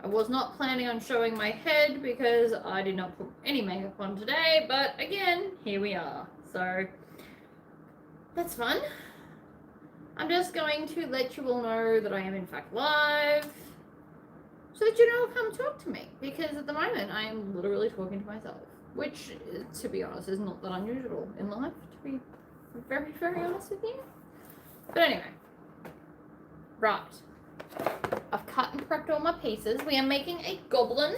I was not planning on showing my head because I did not put any makeup on today, but again, here we are. So that's fun. I'm just going to let you all know that I am in fact live so that you don't come talk to me, because at the moment I am literally talking to myself, which, to be honest, is not that unusual in life, to be very, very honest with you. But anyway, right. I've cut and prepped all my pieces. We are making a goblin,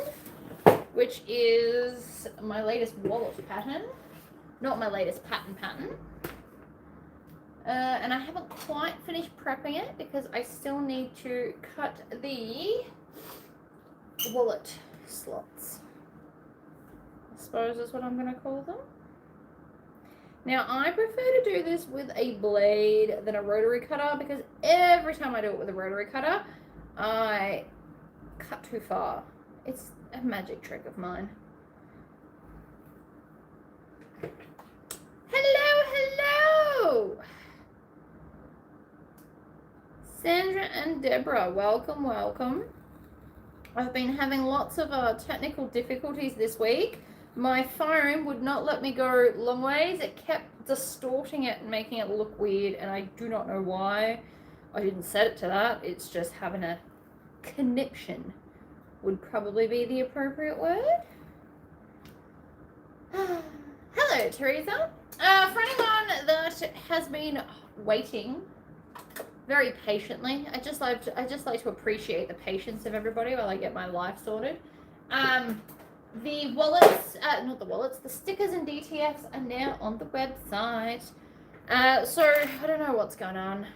which is my latest wallet pattern. Not my latest pattern. And I haven't quite finished prepping it because I still need to cut the wallet slots, I suppose is what I'm going to call them. Now, I prefer to do this with a blade than a rotary cutter, because every time I do it with a rotary cutter, I cut too far. It's a magic trick of mine. Hello! Sandra and Deborah, welcome. I've been having lots of technical difficulties this week. My phone would not let me go long ways. It kept distorting it and making it look weird, and I do not know why. I didn't set it to that. It's just having a conniption would probably be the appropriate word. Hello, Teresa. For anyone that has been waiting very patiently, I just like to appreciate the patience of everybody while I get my life sorted. The wallets, not the wallets, the stickers and DTFs are now on the website. So I don't know what's going on.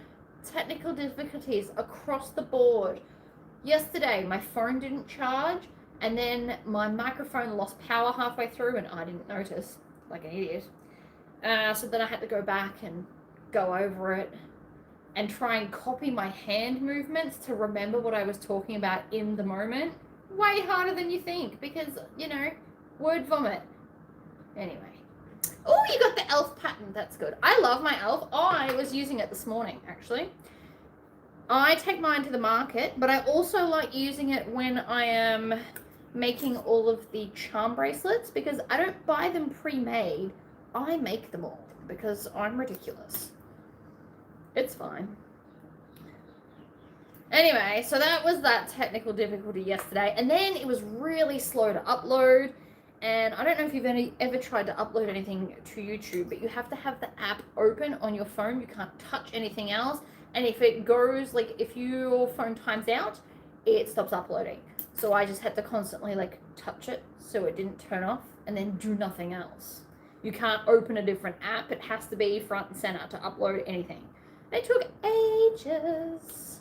Technical difficulties across the board. Yesterday, my phone didn't charge, and then my microphone lost power halfway through, and I didn't notice, like an idiot. So then I had to go back and go over it and try and copy my hand movements to remember what I was talking about in the moment. Way harder than you think, because, you know, word vomit. Anyway. Oh, you got the elf pattern. That's good. I love my elf. I was using it this morning, actually. I take mine to the market, but I also like using it when I am making all of the charm bracelets, because I don't buy them pre-made. I make them all because I'm ridiculous. It's fine. Anyway, so that was that technical difficulty yesterday, and then it was really slow to upload. And I don't know if you've ever tried to upload anything to YouTube, but you have to have the app open on your phone. You can't touch anything else. And if it goes, like, if your phone times out, it stops uploading. So I just had to constantly, like, touch it so it didn't turn off, and then do nothing else. You can't open a different app. It has to be front and center to upload anything. It took ages.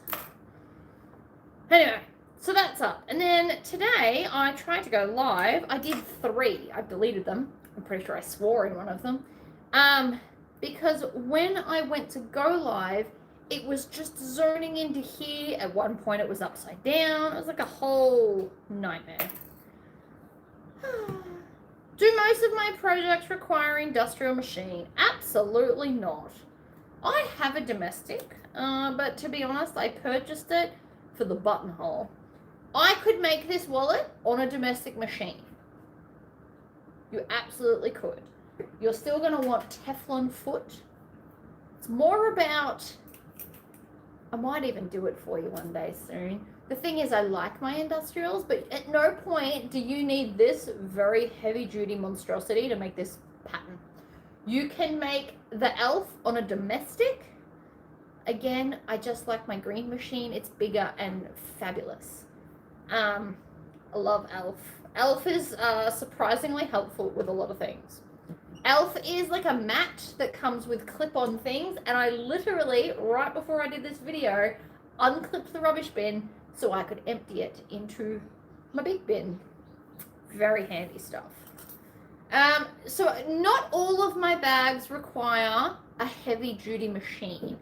Anyway, so that's up. And then today I tried to go live. I did 3. I've deleted them. I'm pretty sure I swore in one of them. Because when I went to go live, it was just zoning into here. At one point it was upside down. It was like a whole nightmare. Do most of my projects require industrial machine? Absolutely not. I have a domestic, but to be honest, I purchased it for the buttonhole. I could make this wallet on a domestic machine. You absolutely could. You're still going to want Teflon foot. It's more about... I might even do it for you one day soon. The thing is, I like my industrials, but at no point do you need this very heavy-duty monstrosity to make this pattern. You can make the elf on a domestic. Again, I just like my green machine. It's bigger and fabulous. I love elf. Elf is surprisingly helpful with a lot of things. Elf is like a mat that comes with clip-on things, and I literally, right before I did this video, unclipped the rubbish bin so I could empty it into my big bin. Very handy stuff. So not all of my bags require a heavy-duty machine.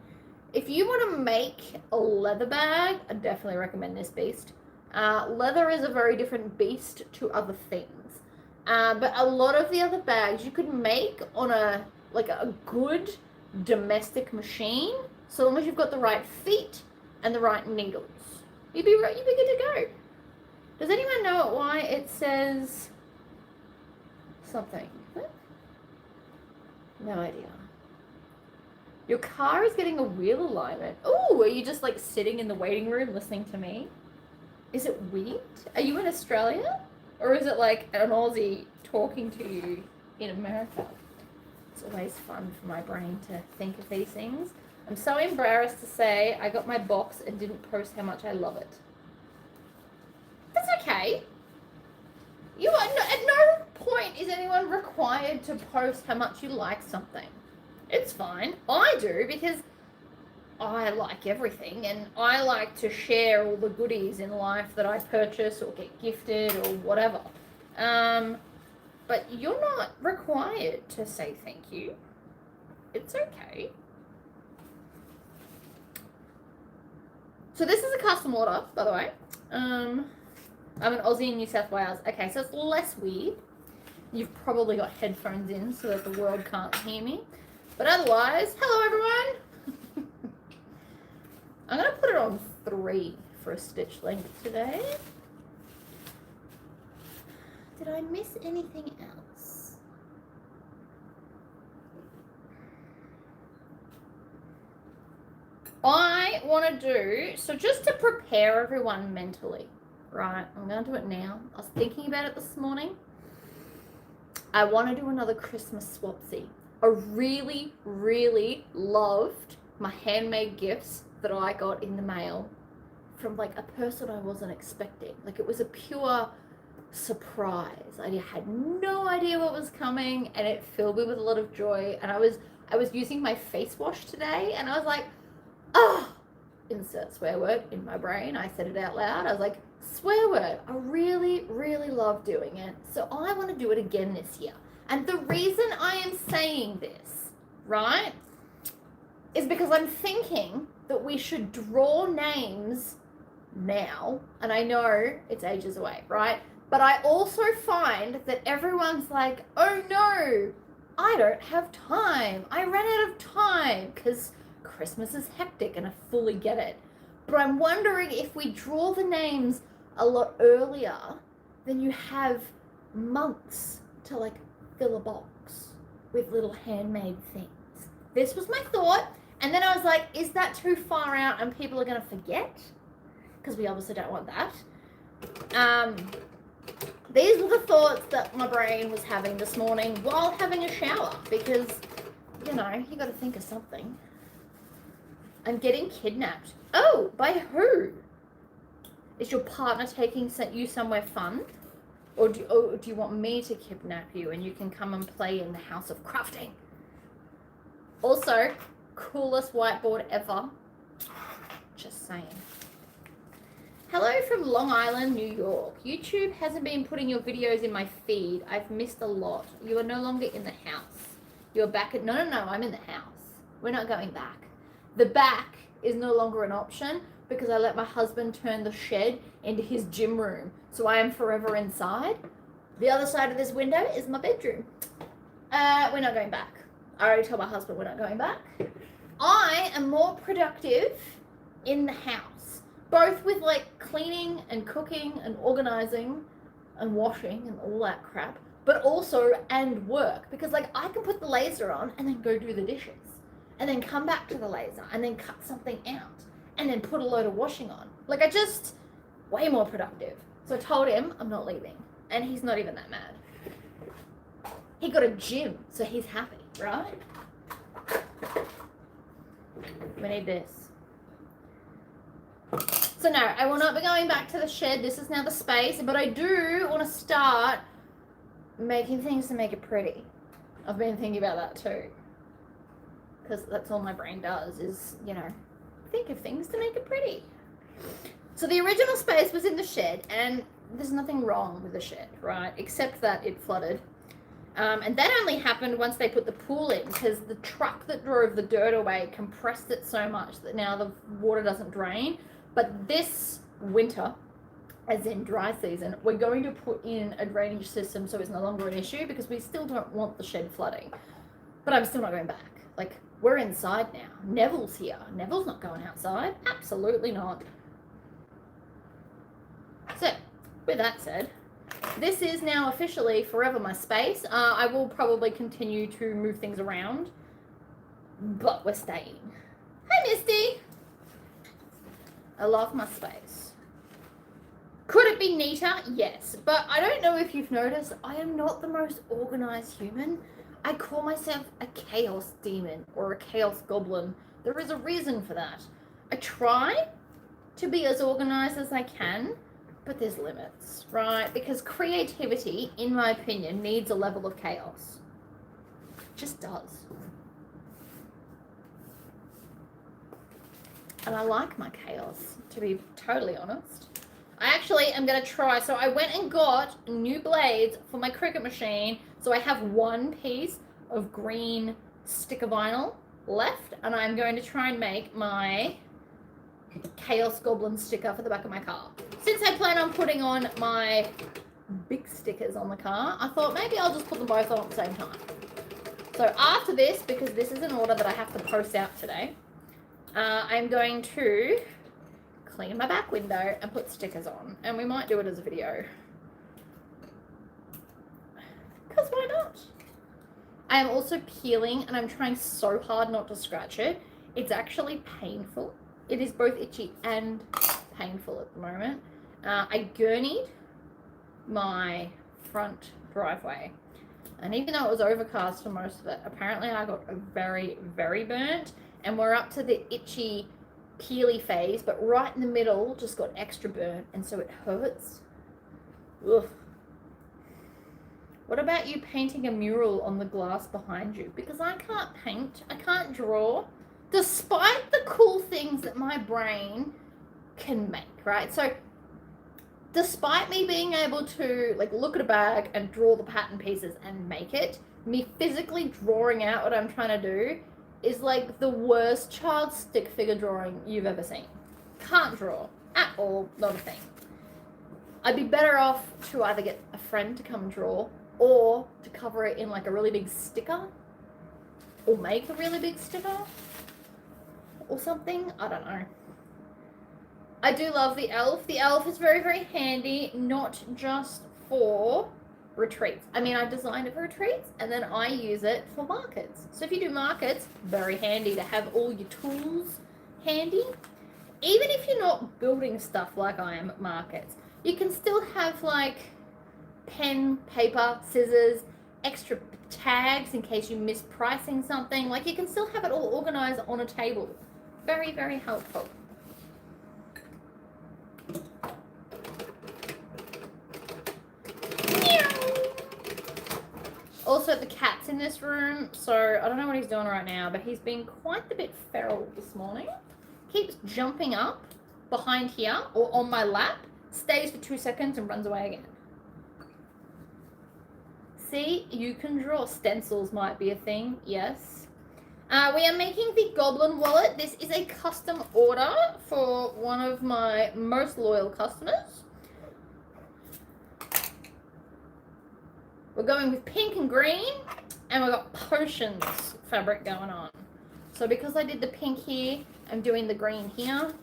If you want to make a leather bag, I definitely recommend this beast. Leather is a very different beast to other things. But a lot of the other bags you could make on a good domestic machine, so long as you've got the right feet and the right needles. You'd be good to go. Does anyone know why it says something? No idea. Your car is getting a wheel alignment. Oh, are you just like sitting in the waiting room listening to me? Is it weird? Are you in Australia? Or is it like an Aussie talking to you in America? It's always fun for my brain to think of these things. I'm so embarrassed to say I got my box and didn't post how much I love it. That's okay. You are at no point is anyone required to post how much you like something. It's fine. I do because I like everything and I like to share all the goodies in life that I purchase or get gifted or whatever. But you're not required to say thank you. It's okay. So this is a custom order, by the way. I'm an Aussie in New South Wales. Okay, so it's less weird. You've probably got headphones in so that the world can't hear me. But otherwise, hello everyone. I'm going to put it on 3 for a stitch length today. Did I miss anything else? I want to do, so just to prepare everyone mentally, right? I'm going to do it now. I was thinking about it this morning. I want to do another Christmas swapsy. I really, really loved my handmade gifts that I got in the mail from like a person I wasn't expecting. Like it was a pure surprise. I had no idea what was coming and it filled me with a lot of joy. And I was using my face wash today and I was like, oh, insert swear word in my brain. I said it out loud. I was like, swear word. I really, really love doing it. So I want to do it again this year. And the reason I am saying this, right, is because I'm thinking that we should draw names now. And I know it's ages away, right? But I also find that everyone's like, oh no, I don't have time. I ran out of time because Christmas is hectic and I fully get it. But I'm wondering if we draw the names a lot earlier, then you have months to like fill a box with little handmade things. This was my thought. And then I was like, is that too far out and people are going to forget? Because we obviously don't want that. These were the thoughts that my brain was having this morning while having a shower because, you know, you got to think of something. I'm getting kidnapped. Oh, by who? Is your partner taking you somewhere fun? Or do you want me to kidnap you and you can come and play in the house of crafting? Also, coolest whiteboard ever. Just saying. Hello from Long Island, New York. YouTube hasn't been putting your videos in my feed. I've missed a lot. You are no longer in the house. You're back at... No, I'm in the house. We're not going back. The back is no longer an option because I let my husband turn the shed into his gym room. So I am forever inside. The other side of this window is my bedroom. We're not going back. I already told my husband we're not going back. I am more productive in the house, both with like cleaning and cooking and organizing and washing and all that crap, but also and work because like I can put the laser on and then go do the dishes and then come back to the laser and then cut something out and then put a load of washing on. Like I just way more productive. So I told him I'm not leaving and he's not even that mad. He got a gym, so he's happy, right? We need this. So no, I will not be going back to the shed. This is now the space, but I do want to start making things to make it pretty. I've been thinking about that too. Because that's all my brain does is, you know, think of things to make it pretty. So the original space was in the shed and there's nothing wrong with the shed, right? Except that it flooded. And that only happened once they put the pool in because the truck that drove the dirt away compressed it so much that now the water doesn't drain. But this winter, as in dry season, we're going to put in a drainage system so it's no longer an issue because we still don't want the shed flooding. But I'm still not going back. Like, we're inside now. Neville's here. Neville's not going outside. Absolutely not. So, with that said, this is now officially forever my space. I will probably continue to move things around, but we're staying. Hi, Misty. I love my space. Could it be neater? Yes, but I don't know if you've noticed, I am not the most organized human. I call myself a chaos demon or a chaos goblin. There is a reason for that. I try to be as organized as I can, but there's limits, right? Because creativity, in my opinion, needs a level of chaos. It just does. And I like my chaos, to be totally honest. I actually am going to try. So I went and got new blades for my Cricut machine. So I have one piece of green sticker vinyl left. And I'm going to try and make my Chaos Goblin sticker for the back of my car. Since I plan on putting on my big stickers on the car, I thought maybe I'll just put them both on at the same time. So after this, because this is an order that I have to post out today, I'm going to clean my back window and put stickers on, and we might do it as a video, because why not? I am also peeling, and I'm trying so hard not to scratch it. It's actually painful. It is both itchy and painful at the moment. I gurneyed my front driveway, and even though it was overcast for most of it, apparently I got very, very burnt, and we're up to the itchy peely phase, but right in the middle just got extra burnt, and so it hurts. Ugh. What about you painting a mural on the glass behind you? Because I can't paint, I can't draw, despite the cool things that my brain can make, right? So despite me being able to like look at a bag and draw the pattern pieces and make it, me physically drawing out what I'm trying to do is like the worst child stick figure drawing you've ever seen. Can't draw at all, not a thing. I'd be better off to either get a friend to come draw or to cover it in like a really big sticker or make a really big sticker or something. I don't know. I do love the elf. The elf is very, very handy, not just for retreats. I mean, I designed it for retreats and then I use it for markets. So if you do markets, very handy to have all your tools handy. Even if you're not building stuff like I am at markets, you can still have like pen, paper, scissors, extra tags in case you miss pricing something. Like you can still have it all organized on a table. Very, very helpful. Also, the cat's in this room, so I don't know what he's doing right now, but he's been quite a bit feral this morning. Keeps jumping up behind here or on my lap, stays for 2 seconds and runs away again. See, you can draw. Stencils might be a thing, yes. We are making the Goblin Wallet. This is a custom order for one of my most loyal customers. We're going with pink and green, and we've got potions fabric going on. So because I did the pink here, I'm doing the green here.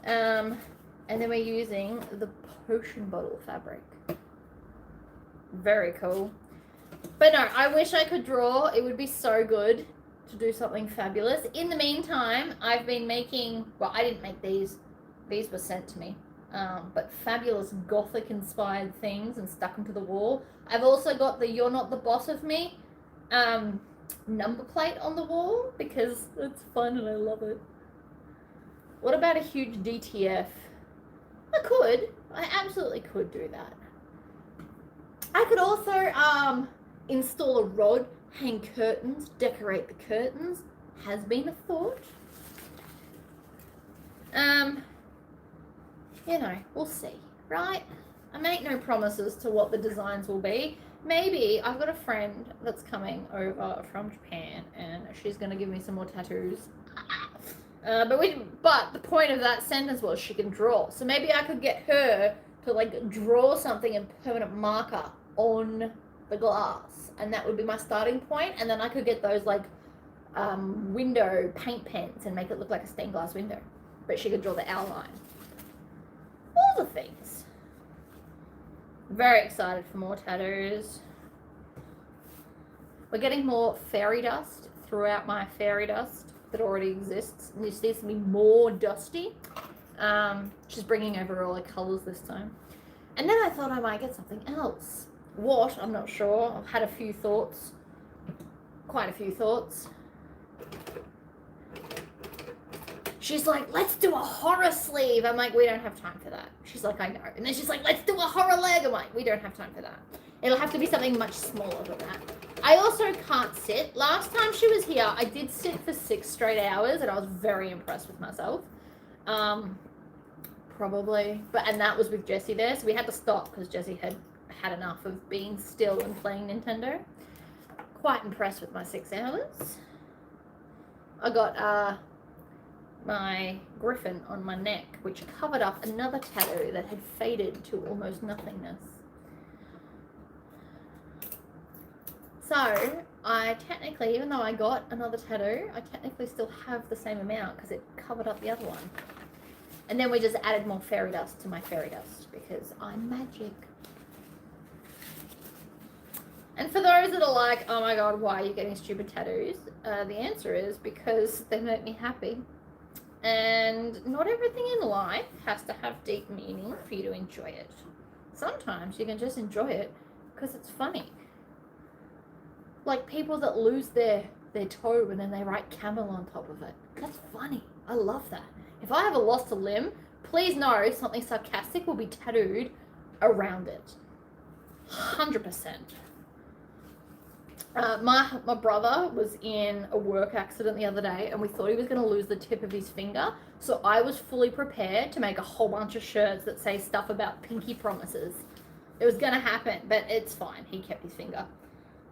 And then we're using the potion bottle fabric. Very cool. But no, I wish I could draw. It would be so good to do something fabulous. In the meantime, I've been making, well, I didn't make these. These were sent to me. But fabulous gothic inspired things and stuck them to the wall. I've also got the "You're Not the Boss of Me" number plate on the wall because it's fun and I love it. What about a huge DTF? I absolutely could do that. I could also install a rod, hang curtains, decorate the curtains. Has been a thought. You know, we'll see, right? I make no promises to what the designs will be. Maybe I've got a friend that's coming over from Japan and she's going to give me some more tattoos. But the point of that sentence was she can draw. So maybe I could get her to like draw something in permanent marker on the glass. And that would be my starting point. And then I could get those like window paint pens and make it look like a stained glass window. But she could draw the outline. All the things. Very excited for more tattoos. We're getting more fairy dust throughout my fairy dust that already exists. And this needs to be more dusty. She's bringing over all the colours this time. And then I thought I might get something else. What? I'm not sure. I've had a few thoughts. Quite a few thoughts. She's like, let's do a horror sleeve. I'm like, we don't have time for that. She's like, I know. And then she's like, let's do a horror leg. I'm like, we don't have time for that. It'll have to be something much smaller than that. I also can't sit. Last time she was here, I did sit for 6 straight hours, and I was very impressed with myself. Probably. And that was with Jessie there, so we had to stop because Jessie had had enough of being still and playing Nintendo. Quite impressed with my 6 hours. I got my griffin on my neck, which covered up another tattoo that had faded to almost nothingness. So I technically, even though I got another tattoo, I technically still have the same amount because it covered up the other one. And then we just added more fairy dust to my fairy dust because I'm magic. And for those that are like, oh my god, why are you getting stupid tattoos? The answer is because they make me happy. And not everything in life has to have deep meaning for you to enjoy it. Sometimes you can just enjoy it because it's funny. Like people that lose their toe and then they write camel on top of it. That's funny. I love that. If I ever lost a limb, please know something sarcastic will be tattooed around it. 100%. My brother was in a work accident the other day and we thought he was going to lose the tip of his finger. So I was fully prepared to make a whole bunch of shirts that say stuff about pinky promises. It was going to happen, but it's fine. He kept his finger.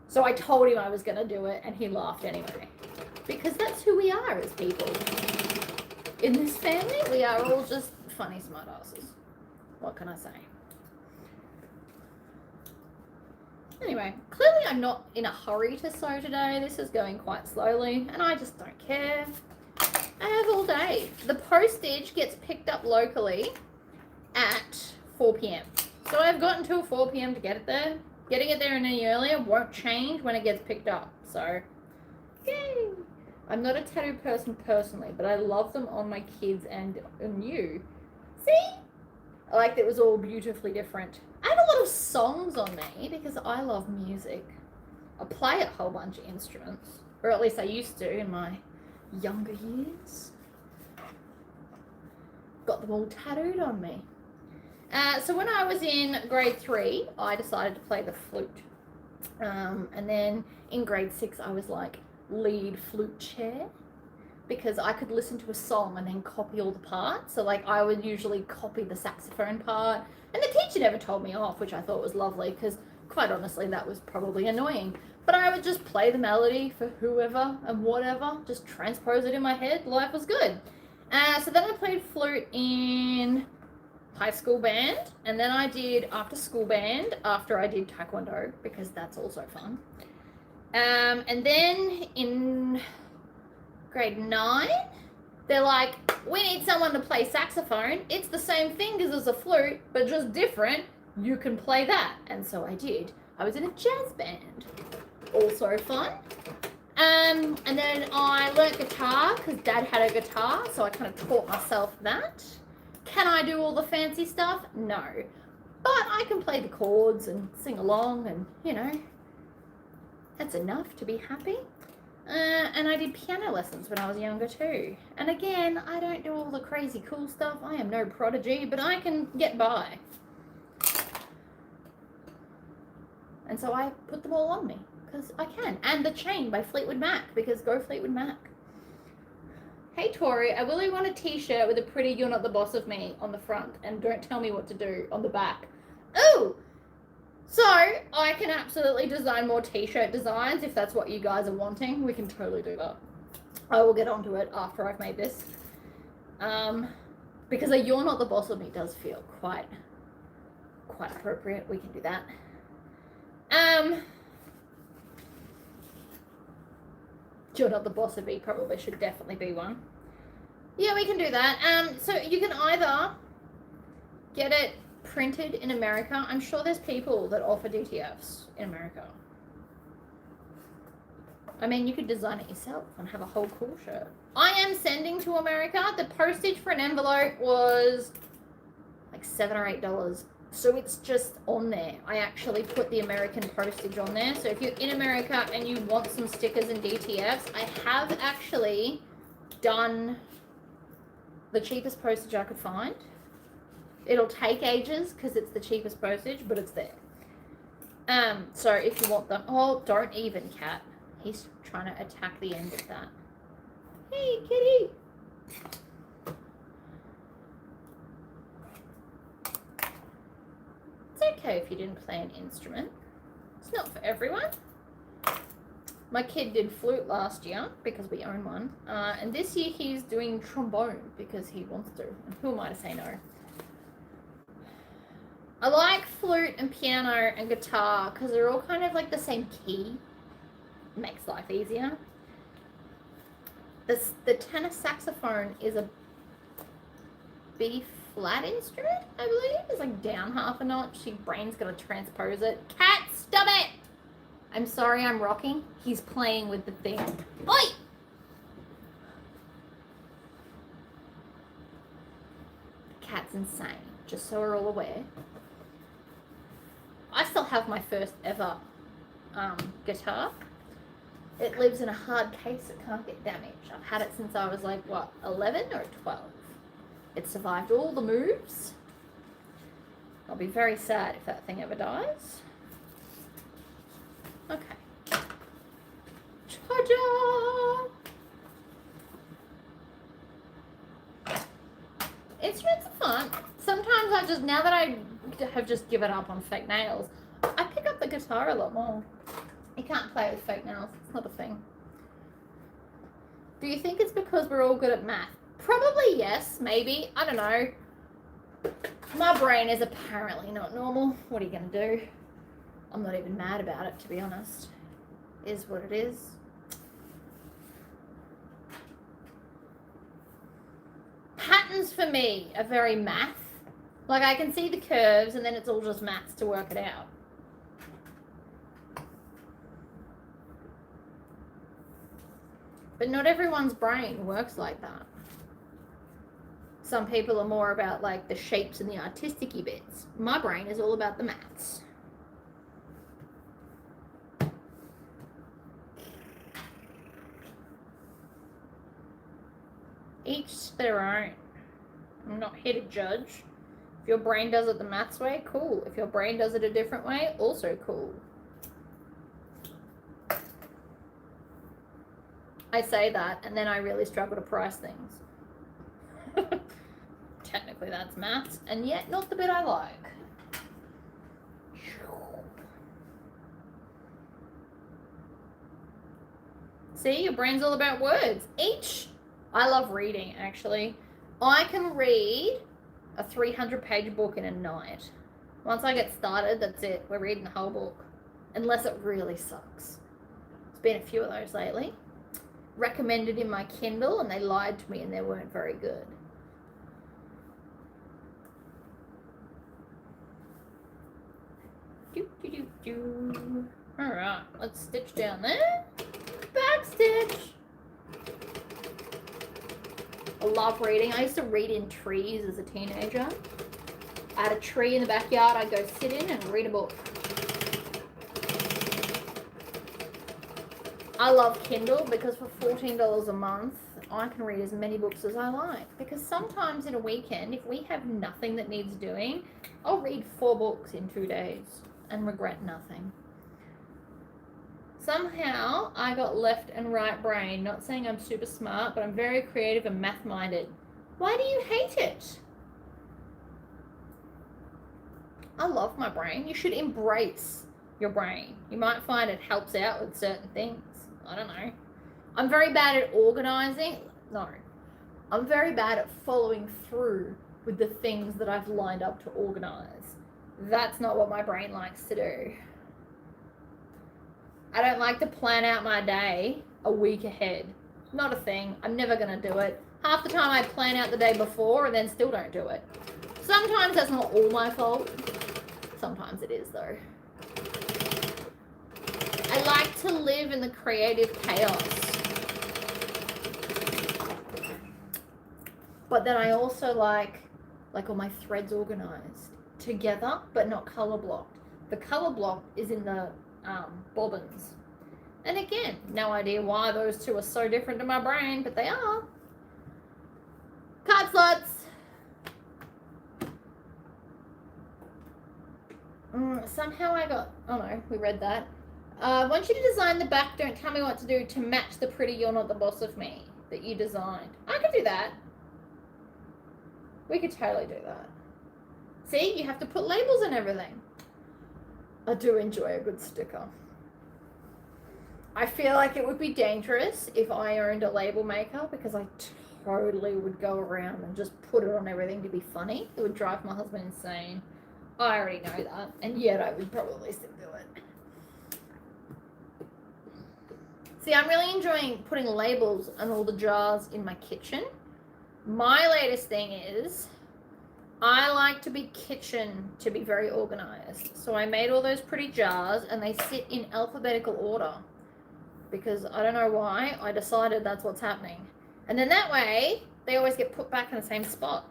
So I told him I was going to do it and he laughed anyway. Because that's who we are as people. In this family, we are all just funny smartasses. What can I say? Anyway, clearly I'm not in a hurry to sew today. This is going quite slowly and I just don't care. I have all day. The postage gets picked up locally at 4 p.m. So I've got until 4 p.m. to get it there. Getting it there any earlier won't change when it gets picked up. So, yay! I'm not a tattoo person personally, but I love them on my kids and on you. See? I like that it was all beautifully different. I have a lot of songs on me because I love music. I play a whole bunch of instruments, or at least I used to in my younger years. Got them all tattooed on me. So when I was in grade 3, I decided to play the flute. And then in grade 6, I was like lead flute chair because I could listen to a song and then copy all the parts. So like I would usually copy the saxophone part, and the teacher never told me off, which I thought was lovely because quite honestly that was probably annoying. But I would just play the melody for whoever and whatever, just transpose it in my head. Life was good. So then I played flute in high school band, and then I did after school band after I did taekwondo because that's also fun. And then in grade 9, they're like, we need someone to play saxophone. It's the same fingers as a flute, but just different. You can play that. And so I did. I was in a jazz band. Also fun. And then I learnt guitar because Dad had a guitar, so I kind of taught myself that. Can I do all the fancy stuff? No. But I can play the chords and sing along and, you know, that's enough to be happy. And I did piano lessons when I was younger too. And again, I don't do all the crazy cool stuff. I am no prodigy, but I can get by. And so I put them all on me because I can. And the chain by Fleetwood Mac, because go Fleetwood Mac. Hey Tori, I really want a t-shirt with a pretty "You're Not the Boss of Me" on the front and "Don't Tell Me What to Do" on the back. Ooh! So, I can absolutely design more t-shirt designs if that's what you guys are wanting. We can totally do that. I will get onto it after I've made this. Because a "You're Not the Boss of Me" does feel quite appropriate. We can do that. "You're Not the Boss of Me" probably should definitely be one. Yeah, we can do that. So you can either get it printed in America. I'm sure there's people that offer DTFs in America. I mean, you could design it yourself and have a whole cool shirt. I am sending to America. The postage for an envelope was like $7 or $8. So it's just on there. I actually put the American postage on there. So if you're in America and you want some stickers and DTFs, I have actually done the cheapest postage I could find. It'll take ages because it's the cheapest postage, but it's there. So if you want them, oh, don't even, cat. He's trying to attack the end of that. Hey, kitty. It's okay if you didn't play an instrument. It's not for everyone. My kid did flute last year because we own one. And this year he's doing trombone because he wants to. And who am I to say no? I like flute and piano and guitar because they're all kind of like the same key. It makes life easier. The tenor saxophone is a B flat instrument, I believe. It's like down half a notch. Your brain's gonna transpose it. Cat, stop it! I'm sorry I'm rocking. He's playing with the thing. Oi! Cat's insane, just so we're all aware. I still have my first ever guitar. It lives in a hard case. It can't get damaged. I've had it since I was like, what, 11 or 12? It survived all the moves. I'll be very sad if that thing ever dies. Okay. Ta-da! Instruments are fun. Sometimes I just, now that I have just given up on fake nails, I pick up the guitar a lot more. You can't play with fake nails. It's not a thing. Do you think it's because we're all good at math? Probably yes, maybe. I don't know. My brain is apparently not normal. What are you going to do? I'm not even mad about it, to be honest. It is what it is. Patterns for me are very math. Like I can see the curves and then it's all just maths to work it out. But not everyone's brain works like that. Some people are more about like the shapes and the artistic-y bits. My brain is all about the maths. Each their own. I'm not here to judge. If your brain does it the maths way, cool. If your brain does it a different way, also cool. I say that, and then I really struggle to price things. Technically that's maths, and yet not the bit I like. See, your brain's all about words. I love reading, actually. I can read a 300-page book in a night. Once I get started, that's it. We're reading the whole book. Unless it really sucks. There's been a few of those lately. Recommended in my Kindle, and they lied to me and they weren't very good. Alright, let's stitch down there. Back stitch. I love reading. I used to read in trees as a teenager. I had a tree in the backyard. I'd go sit in and read a book. I love Kindle because for $14 a month, I can read as many books as I like. Because sometimes in a weekend, if we have nothing that needs doing, I'll read 4 books in 2 days and regret nothing. Somehow, I got left and right brain. Not saying I'm super smart, but I'm very creative and math-minded. Why do you hate it? I love my brain. You should embrace your brain. You might find it helps out with certain things. I don't know. I'm very bad at organizing. No. I'm very bad at following through with the things that I've lined up to organize. That's not what my brain likes to do. I don't like to plan out my day a week ahead. Not a thing. I'm never going to do it. Half the time I plan out the day before and then still don't do it. Sometimes that's not all my fault. Sometimes it is, though. I like to live in the creative chaos. But then I also like all my threads organized together, but not color blocked. The color block is in the bobbins. And again, no idea why those two are so different to my brain, but they are. Card slots. Somehow I got, oh no, we read that. I want you to design the back, don't tell me what to do to match the pretty you're not the boss of me that you designed. I could do that. We could totally do that. See, you have to put labels and everything. I do enjoy a good sticker. I feel like it would be dangerous if I owned a label maker because I totally would go around and just put it on everything to be funny. It would drive my husband insane. I already know that, and yet I would probably still do it. See, I'm really enjoying putting labels on all the jars in my kitchen. My latest thing is I like to be very organized. So I made all those pretty jars and they sit in alphabetical order because I don't know why. I decided that's what's happening. And then that way they always get put back in the same spot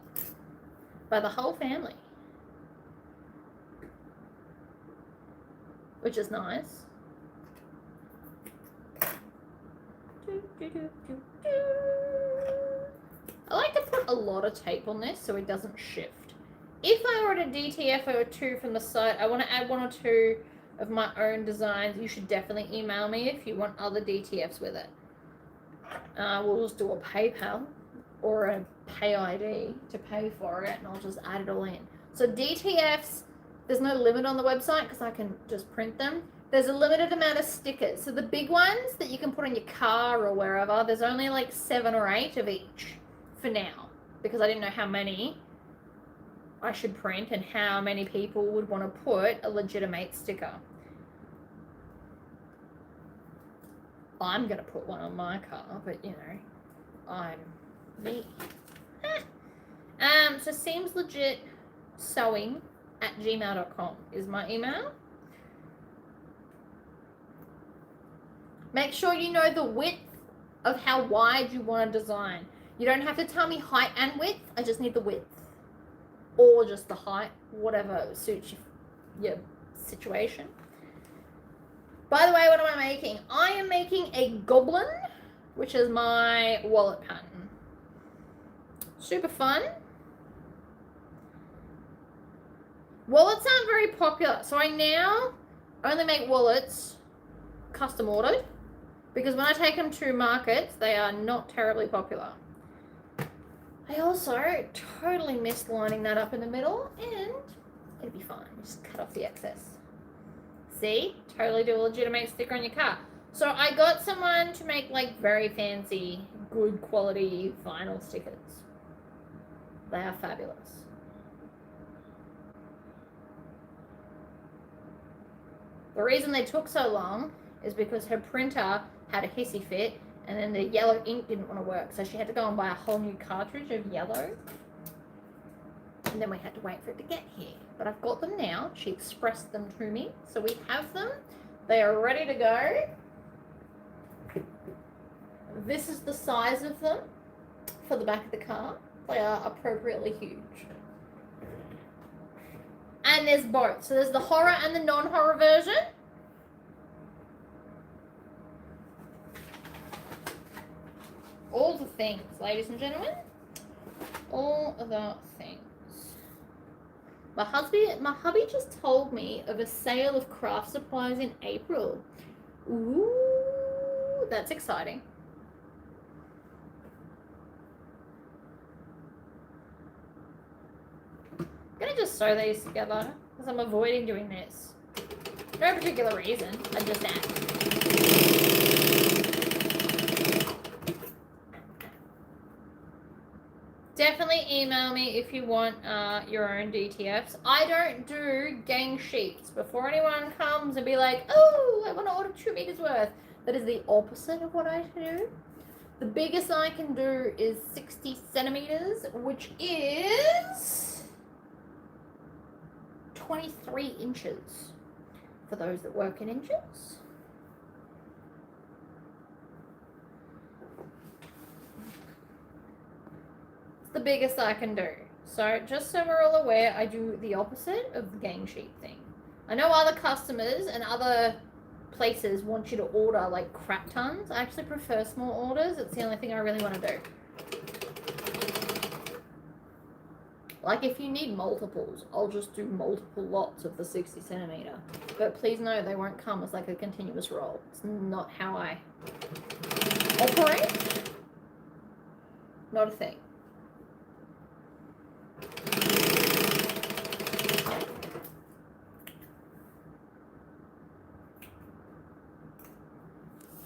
by the whole family, which is nice. I like to put a lot of tape on this so it doesn't shift. If I order a DTF or two from the site, I want to add one or two of my own designs. You should definitely email me if you want other DTFs with it. We'll just do a PayPal or a Pay ID to pay for it, and I'll just add it all in. So DTFs, there's no limit on the website because I can just print them. There's a limited amount of stickers. So the big ones that you can put on your car or wherever, there's only like 7 or 8 of each for now because I didn't know how many I should print and how many people would want to put a legitimate sticker. I'm going to put one on my car, but you know, I'm me. So seems legit sewing at gmail.com is my email. Make sure you know the width of how wide you want to design. You don't have to tell me height and width. I just need the width. Or just the height, whatever suits your situation. By the way, what am I making? I am making a Goblin, which is my wallet pattern. Super fun. Wallets aren't very popular, so I now only make wallets custom ordered because when I take them to markets, they are not terribly popular. I also totally missed lining that up in the middle, and it'll be fine. Just cut off the excess. See? Totally do a legitimate sticker on your car. So I got someone to make like very fancy, good quality vinyl stickers. They are fabulous. The reason they took so long is because her printer had a hissy fit and then the yellow ink didn't want to work. So she had to go and buy a whole new cartridge of yellow. And then we had to wait for it to get here. But I've got them now. She expressed them to me. So we have them. They are ready to go. This is the size of them for the back of the car. They are appropriately huge. And there's both. So there's the horror and the non-horror version. All the things, ladies and gentlemen. All the things. My hubby just told me of a sale of craft supplies in April. Ooh, that's exciting. I'm gonna just sew these together because I'm avoiding doing this. No particular reason, I just am. Definitely email me if you want your own DTFs. I don't do gang sheets. Before anyone comes and be like, oh, I want to order 2 meters worth. That is the opposite of what I do. The biggest I can do is 60 centimeters, which is 23 inches for those that work in inches. It's the biggest I can do. So just so we're all aware, I do the opposite of the game sheet thing. I know other customers and other places want you to order like crap tons. I actually prefer small orders. It's the only thing I really want to do. Like if you need multiples, I'll just do multiple lots of the 60 centimeter. But please know they won't come as like a continuous roll. It's not how I operate. Not a thing.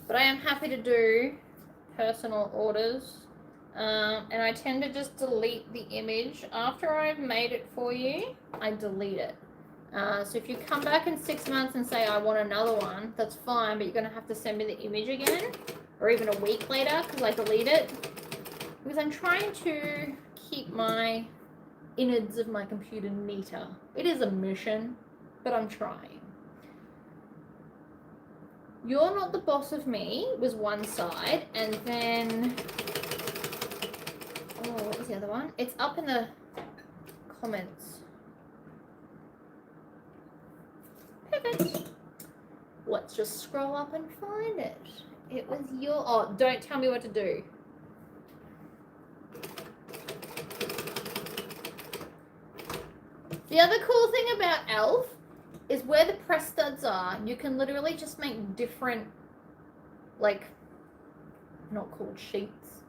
But I am happy to do personal orders. And I tend to just delete the image. After I've made it for you, I delete it. So if you come back in 6 months and say, I want another one, that's fine, but you're going to have to send me the image again, or even a week later, because I delete it. Because I'm trying to keep my innards of my computer neater. It is a mission, but I'm trying. You're Not the Boss of Me was one side, and then, oh, what was the other one? It's up in the comments. Perfect. Let's just scroll up and find it. It was your, oh, don't tell me what to do. The other cool thing about ELF is where the press studs are, you can literally just make different, like, not called sheets,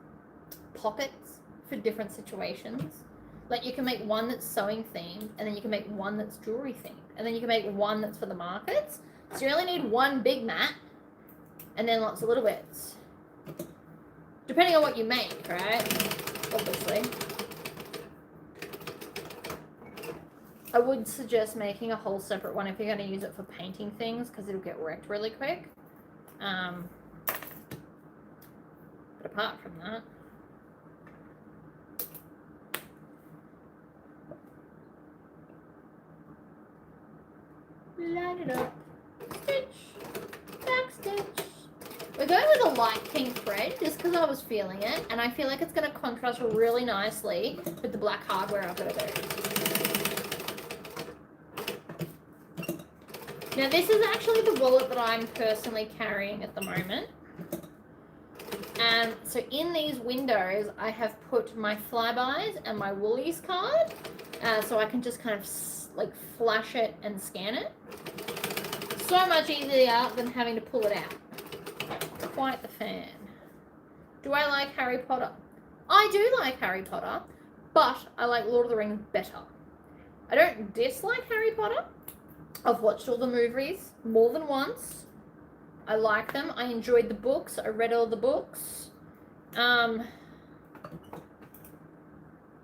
pockets for different situations. Like you can make one that's sewing themed, and then you can make one that's jewelry themed, and then you can make one that's for the markets. So you only need one big mat, and then lots of little bits. Depending on what you make, right? Obviously. I would suggest making a whole separate one if you're going to use it for painting things, because it'll get wrecked really quick. But apart from that, line it up, stitch, back stitch. We're going with a light pink thread just because I was feeling it, and I feel like it's going to contrast really nicely with the black hardware I've got to do. Now this is actually the wallet that I'm personally carrying at the moment. And so in these windows, I have put my Flybys and my Woolies card. So I can just kind of like flash it and scan it. So much easier than having to pull it out. Quite the fan. Do I like Harry Potter? I do like Harry Potter, but I like Lord of the Rings better. I don't dislike Harry Potter. I've watched all the movies more than once. I like them. I enjoyed the books. I read all the books. But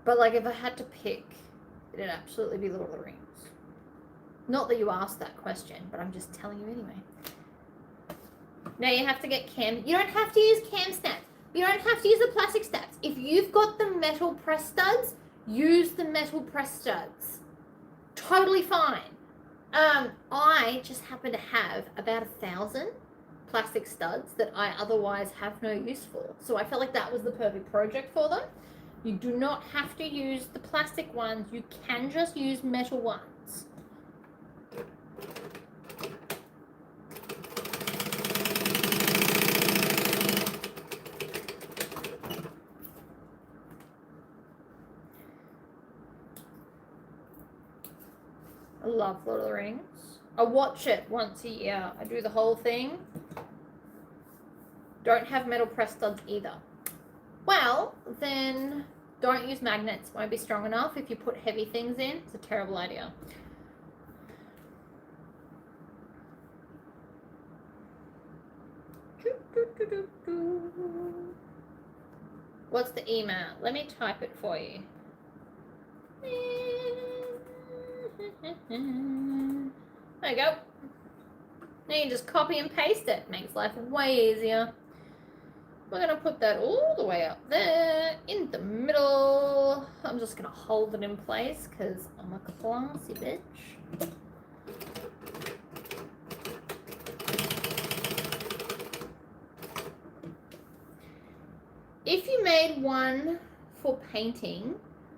like if I had to pick, it'd absolutely be Lord of the Rings. Not that you asked that question, but I'm just telling you anyway. Now you have to get cam. You don't have to use cam snaps. You don't have to use the plastic snaps. If you've got the metal press studs, use the metal press studs. Totally fine. I just happen to have about 1,000 plastic studs that I otherwise have no use for. So I felt like that was the perfect project for them. You do not have to use the plastic ones. You can just use metal ones. I love Lord of the Rings. I watch it once a year. I do the whole thing. Don't have metal press studs either. Well, then don't use magnets. Won't be strong enough. If you put heavy things in, it's a terrible idea. What's the email? Let me type it for you. There you go. Now you just copy and paste it. Makes life way easier. We're going to put that all the way up there in the middle. I'm just going to hold it in place because I'm a classy bitch. If you made one for painting,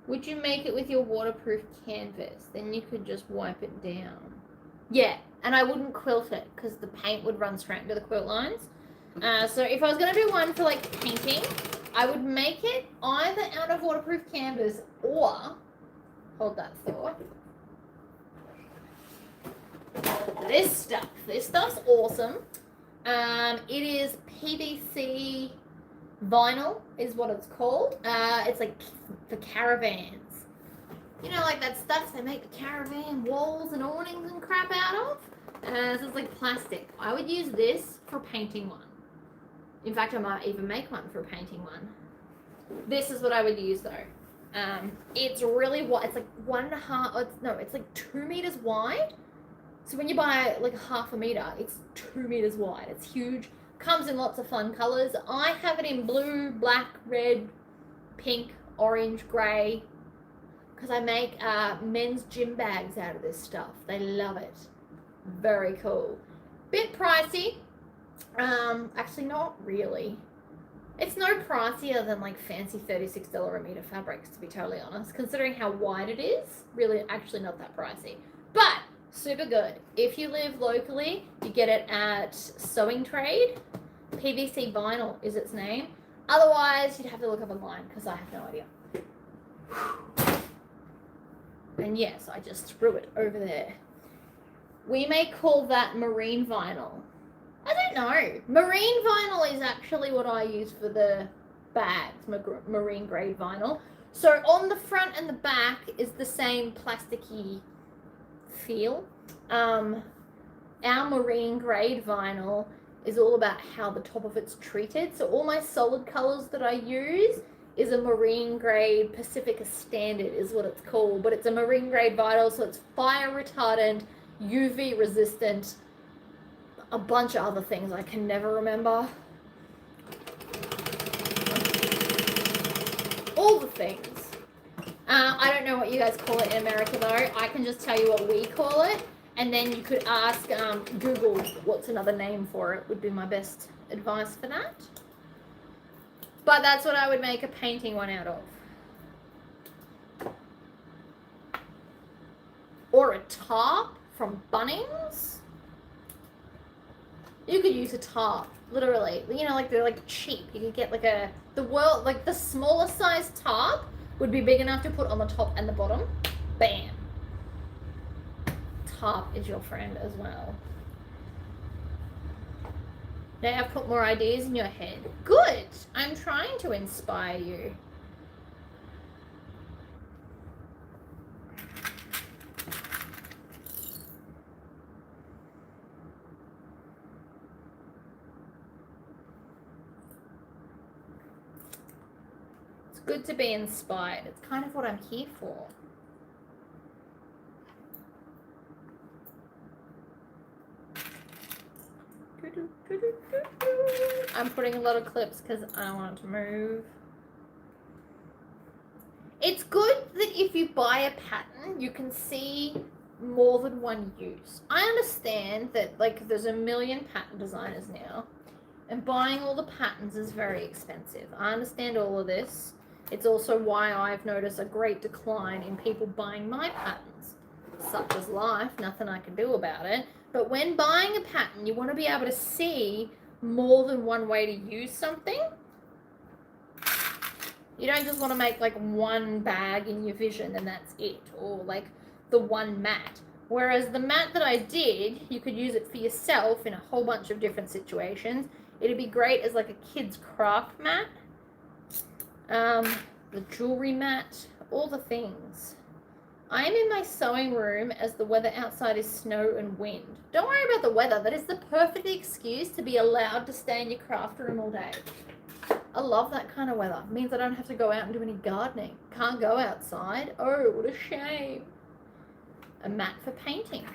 would you make it with your waterproof canvas? Then you could just wipe it down. Yeah, and I wouldn't quilt it because the paint would run straight into the quilt lines. So if I was going to do one for like painting, I would make it either out of waterproof canvas or, hold that thought, this stuff. This stuff's awesome. It is PVC vinyl is what it's called. It's like for caravans. You know, like that stuff they make the caravan walls and awnings and crap out of? So it's like plastic. I would use this for painting one. In fact, I might even make one for painting one. This is what I would use though. It's really wide. It's like 1.5, it's like 2 meters wide. So when you buy like half a meter, it's 2 meters wide. It's huge. Comes in lots of fun colors. I have it in blue, black, red, pink, orange, gray. Because I make men's gym bags out of this stuff. They love it. Very cool. Bit pricey. Actually not really. It's no pricier than like fancy $36 a meter fabrics, to be totally honest. Considering how wide it is, really actually not that pricey. But super good. If you live locally, you get it at Sewing Trade. PVC vinyl is its name. Otherwise, you'd have to look up online because I have no idea. And yes, I just threw it over there. We may call that marine vinyl. I don't know. Marine vinyl is actually what I use for the bags, marine grade vinyl. So on the front and the back is the same plasticky feel. Our marine grade vinyl is all about how the top of it's treated. So all my solid colors that I use is a marine grade Pacifica Standard is what it's called, but it's a marine grade vinyl, so it's fire retardant, UV resistant, a bunch of other things I can never remember. All the things. I don't know what you guys call it in America though. I can just tell you what we call it, and then you could ask Google what's another name for it, would be my best advice for that. But that's what I would make a painting one out of. Or a tarp from Bunnings. You could use a tarp, literally. You know, like they're like cheap. You could get like the smaller size tarp would be big enough to put on the top and the bottom. Bam. Tarp is your friend as well. Now I've put more ideas in your head. Good. I'm trying to inspire you. It's good to be inspired. It's kind of what I'm here for. I'm putting a lot of clips because I don't want it to move. It's good that if you buy a pattern, you can see more than one use. I understand that like there's a million pattern designers now, and buying all the patterns is very expensive. I understand all of this. It's also why I've noticed a great decline in people buying my patterns. Such is life, nothing I can do about it. But when buying a pattern, you want to be able to see more than one way to use something. You don't just want to make like one bag in your vision and that's it, or like the one mat. Whereas the mat that I did, you could use it for yourself in a whole bunch of different situations. It'd be great as like a kid's craft mat, the jewelry mat, all the things. I am in my sewing room as the weather outside is snow and wind. Don't worry about the weather. That is the perfect excuse to be allowed to stay in your craft room all day. I love that kind of weather. It means I don't have to go out and do any gardening. Can't go outside. Oh, what a shame. A mat for painting.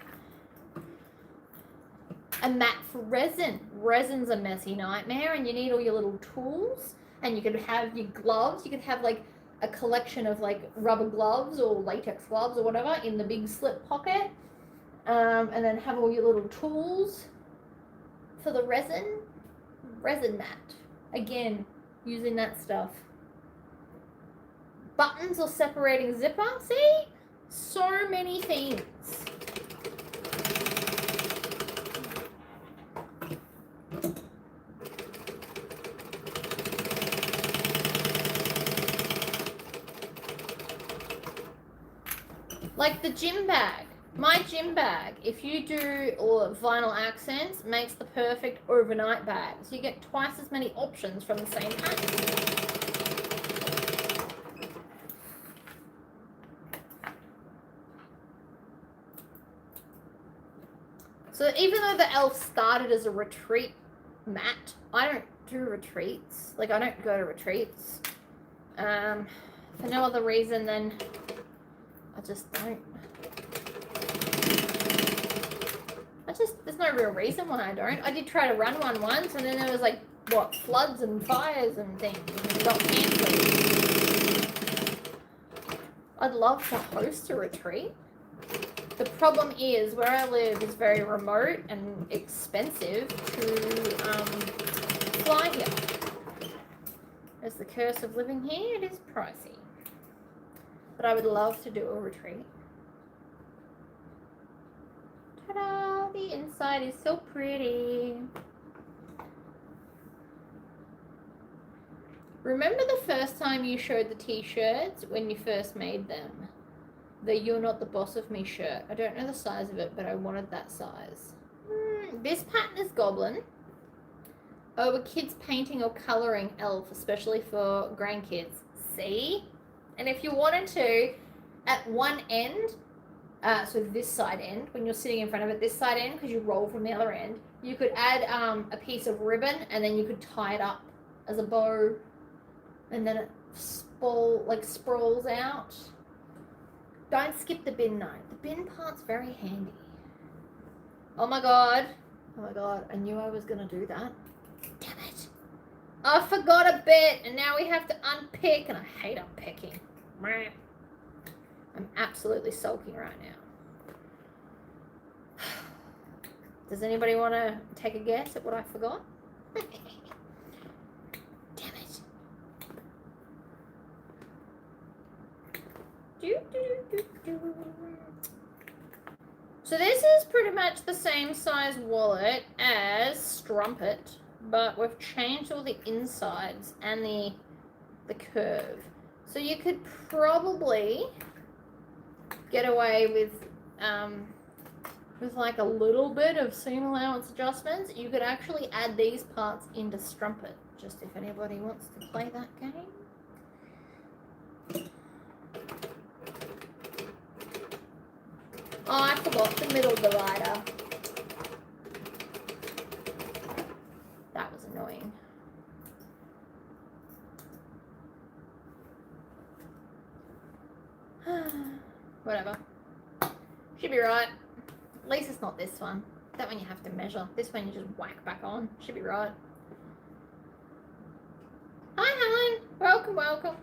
A mat for resin. resin's a messy nightmare and you need all your little tools, and you could have your gloves. You could have like a collection of like rubber gloves or latex gloves or whatever in the big slip pocket, and then have all your little tools for the resin mat. Again, using that stuff. Buttons or separating zipper. See? So many things. Like the gym bag. My gym bag, if you do vinyl accents, makes the perfect overnight bag. So you get twice as many options from the same pattern. So even though the elf started as a retreat mat, I don't do retreats. Like, I don't go to retreats. For no other reason than I just don't. There's no real reason why I don't. I did try to run one once, and then there was like, what, floods and fires and things. And it got cancelled. I'd love to host a retreat. The problem is, where I live is very remote and expensive to fly here. As the curse of living here, it is pricey. But I would love to do a retreat. Ta-da! The inside is so pretty. Remember the first time you showed the t-shirts when you first made them? The "You're Not the Boss of Me" shirt. I don't know the size of it, but I wanted that size. This pattern is Goblin. Oh, a kid's painting or colouring elf, especially for grandkids. See? And if you wanted to, at one end, so this side end, when you're sitting in front of it, this side end, because you roll from the other end, you could add a piece of ribbon, and then you could tie it up as a bow, and then it sprawls out. Don't skip the bin note. The bin part's very handy. Oh my god. Oh my god. I knew I was going to do that. Damn it. I forgot a bit, and now we have to unpick, and I hate unpicking. I'm absolutely sulking right now. Does anybody want to take a guess at what I forgot? Damn it. So this is pretty much the same size wallet as Strumpet, but we've changed all the insides and the curve. So you could probably get away with like a little bit of seam allowance adjustments. You could actually add these parts into Strumpet, just if anybody wants to play that game. Oh, I forgot the middle divider. That was annoying. Whatever. Should be right. At least it's not this one. That one you have to measure. This one you just whack back on. Should be right. Hi, Helen. Welcome, welcome.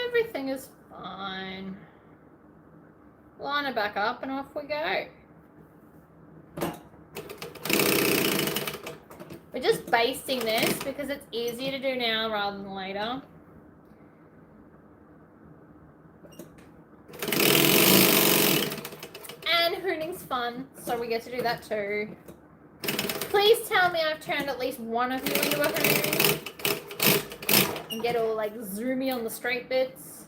Everything is fine. Line it back up and off we go. We're just basting this because it's easier to do now rather than later. And hooning's fun, so we get to do that too. Please tell me I've turned at least one of you into a hoon. And get all like zoomy on the straight bits.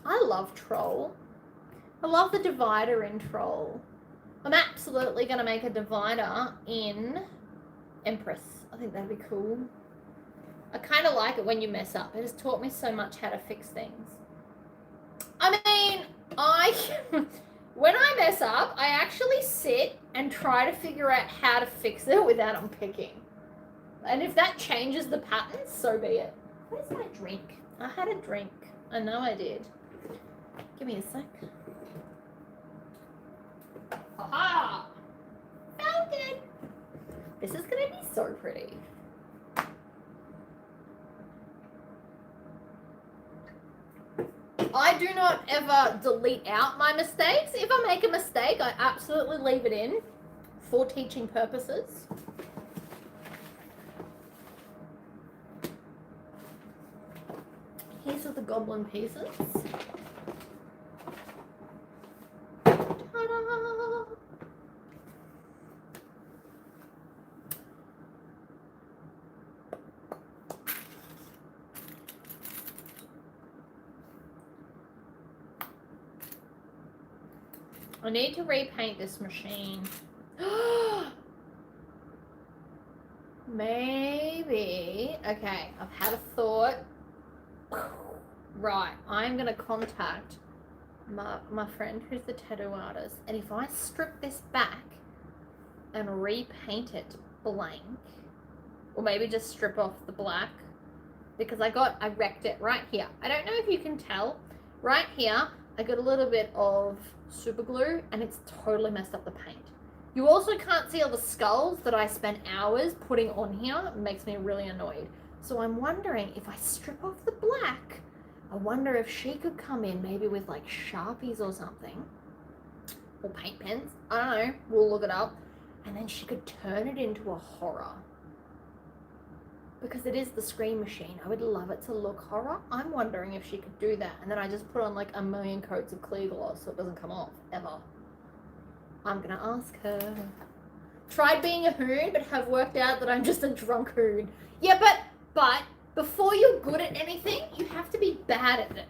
I love Troll. I love the divider in Troll. I'm absolutely going to make a divider in Empress. I think that'd be cool. I kind of like it when you mess up. It has taught me so much how to fix things. I mean, when I mess up, I actually sit and try to figure out how to fix it without unpicking. And if that changes the pattern, so be it. Where's my drink? I had a drink. I know I did. Give me a sec. Aha! Found it! This is gonna be so pretty. I do not ever delete out my mistakes. If I make a mistake, I absolutely leave it in for teaching purposes. These are the goblin pieces. Ta-da! I need to repaint this machine. Maybe. Okay, I've had a thought. Right, I'm going to contact my friend who's the tattoo artist. And if I strip this back and repaint it blank, or maybe just strip off the black, because I wrecked it right here. I don't know if you can tell. Right here, I got a little bit of super glue and it's totally messed up the paint. You also can't see all the skulls that I spent hours putting on here. It makes me really annoyed. So I'm wondering if I strip off the black, I wonder if she could come in maybe with like Sharpies or something, or paint pens. I don't know, we'll look it up. And then she could turn it into a horror. Because it is the Scream Machine. I would love it to look horror. I'm wondering if she could do that. And then I just put on like a million coats of clear gloss so it doesn't come off, ever. I'm gonna ask her. Tried being a hoon, but have worked out that I'm just a drunk hoon. Yeah, but before you're good at anything, you have to be bad at it.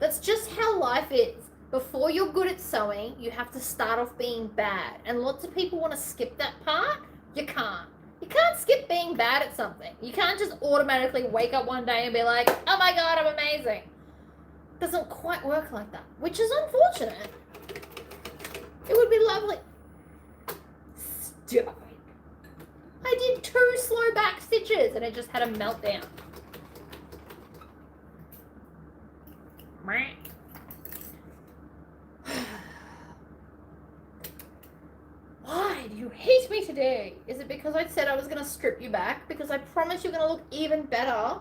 That's just how life is. Before you're good at sewing, you have to start off being bad. And lots of people want to skip that part. You can't. You can't skip being bad at something. You can't just automatically wake up one day and be like, oh my god, I'm amazing. It doesn't quite work like that, which is unfortunate. It would be lovely. Stop it. I did 2 slow back stitches and it just had a meltdown. Why do you hate me today? Is it because I said I was going to strip you back? Because I promise you're going to look even better.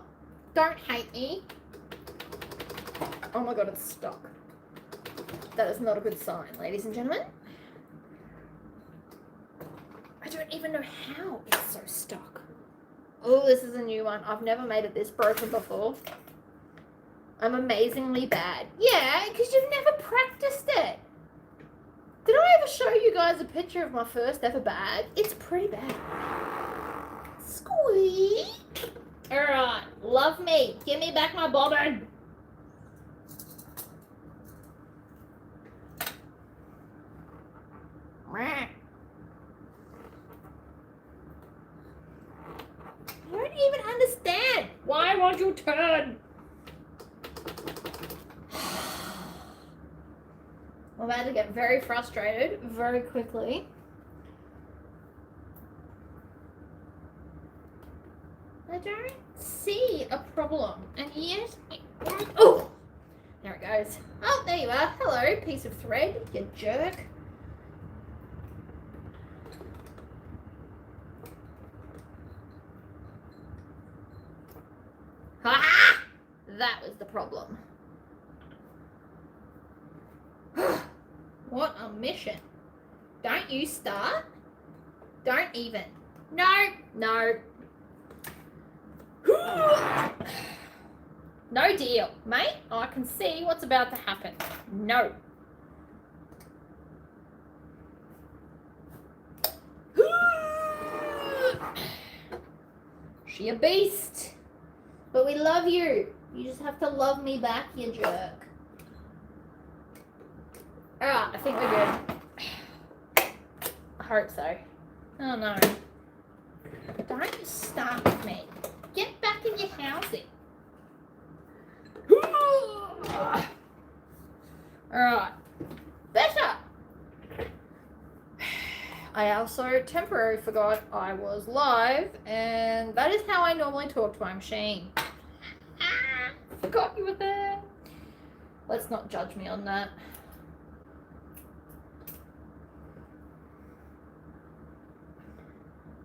Don't hate me. Oh my god, it's stuck. That is not a good sign, ladies and gentlemen. I don't even know how it's so stuck. Oh, this is a new one. I've never made it this broken before. I'm amazingly bad. Yeah, because you've never practiced it. Did I ever show you guys a picture of my first ever bag? It's pretty bad. Squeak. Alright, love me. Give me back my bobbin. I don't even understand. Why won't you turn? I'm about to get very frustrated very quickly. I don't see a problem, and yet, oh, there it goes. Oh, there you are. Hello, piece of thread, you jerk. Ha! That was the problem. What a mission. Don't you start. Don't even. No. No deal, mate. I can see what's about to happen. No. She a beast. But we love you. You just have to love me back, you jerk. Alright, I think we're good. I hope so. Oh no. Don't start with me. Get back in your housing. Alright. Better. I also temporarily forgot I was live, and that is how I normally talk to my machine. Forgot you were there. Let's not judge me on that.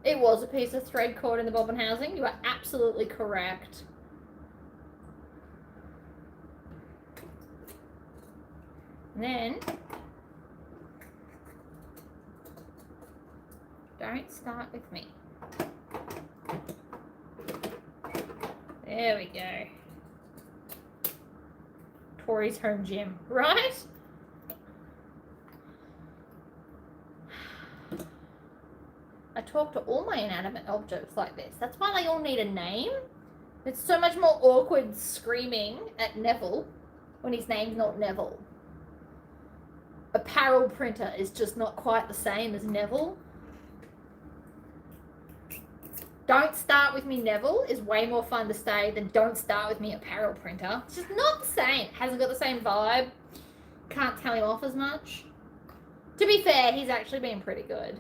It was a piece of thread caught in the bobbin housing. You are absolutely correct. And then, don't start with me. There we go. Tori's home gym, right? I talk to all my inanimate objects like this. That's why they all need a name. It's so much more awkward screaming at Neville when his name's not Neville. Apparel printer is just not quite the same as Neville. Don't start with me, Neville, is way more fun to say than don't start with me, apparel printer. It's just not the same. Hasn't got the same vibe. Can't tell him off as much. To be fair, he's actually been pretty good.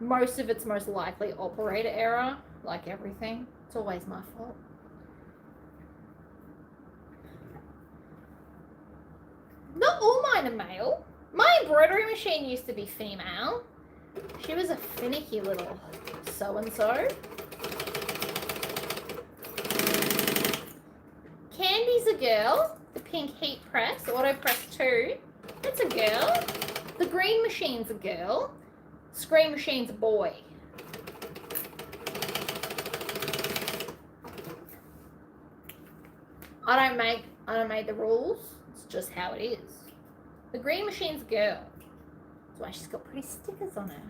Most of it's most likely operator error, like everything. It's always my fault. Not all mine are male. My embroidery machine used to be female. She was a finicky little so-and-so. Candy's a girl. The pink heat press, auto press 2. That's a girl. The green machine's a girl. Screen machine's a boy. I don't make the rules. It's just how it is. The green machine's a girl. That's why she's got pretty stickers on her.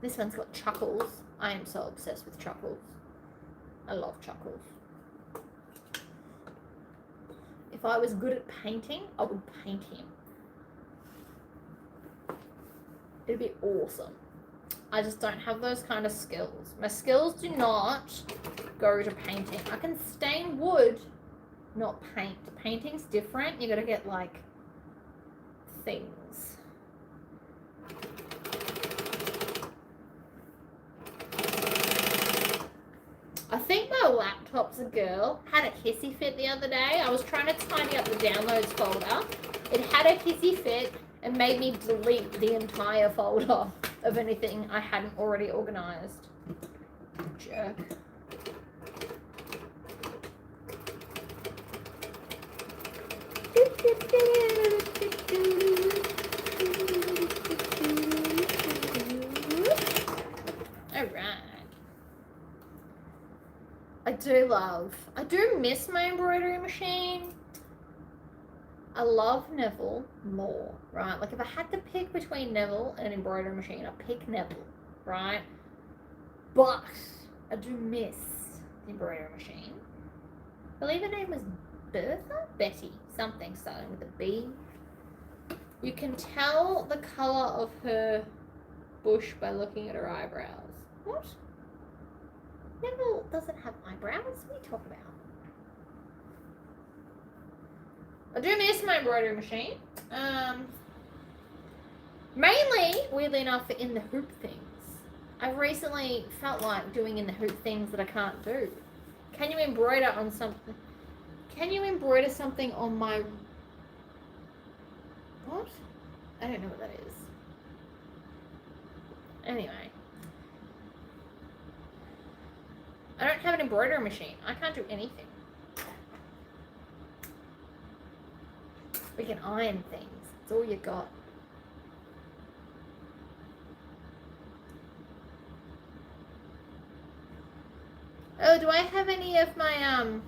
This one's got Chuckles. I am so obsessed with Chuckles. I love Chuckles. If I was good at painting, I would paint him. It'd be awesome. I just don't have those kind of skills. My skills do not go to painting. I can stain wood, not paint. Painting's different. You gotta get like things. I think my laptop's a girl. Had a hissy fit the other day. I was trying to tidy up the downloads folder. It had a hissy fit and made me delete the entire folder of anything I hadn't already organized. Jerk. Alright. I do miss my embroidery machine. I love Neville more, right? Like if I had to pick between Neville and an embroidery machine, I'd pick Neville, right? But I do miss the embroidery machine. I believe her name was Betty, something starting with a B. You can tell the colour of her bush by looking at her eyebrows. What? Neville doesn't have eyebrows? What are you talking about? I do miss my embroidery machine. Mainly, weirdly enough, in the hoop things. I've recently felt like doing in the hoop things that I can't do. Can you embroider on something? Can you embroider something on my... What? I don't know what that is. Anyway. I don't have an embroidery machine. I can't do anything. We can iron things. That's all you got. Oh, do I have any of my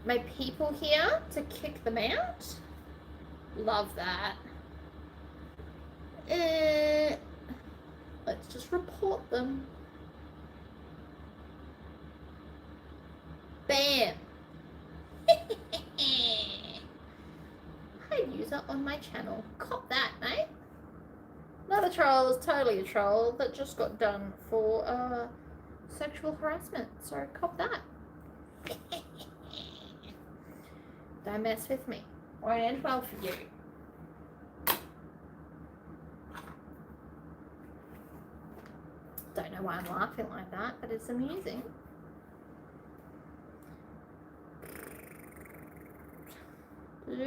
my people here to kick them out? Love that. Let's just report them. Bam. Hi, user on my channel. Cop that, mate. Not a troll, it's totally a troll that just got done for sexual harassment. So cop that. Don't mess with me. Won't end well for you. Don't know why I'm laughing like that, but it's amusing. Oh,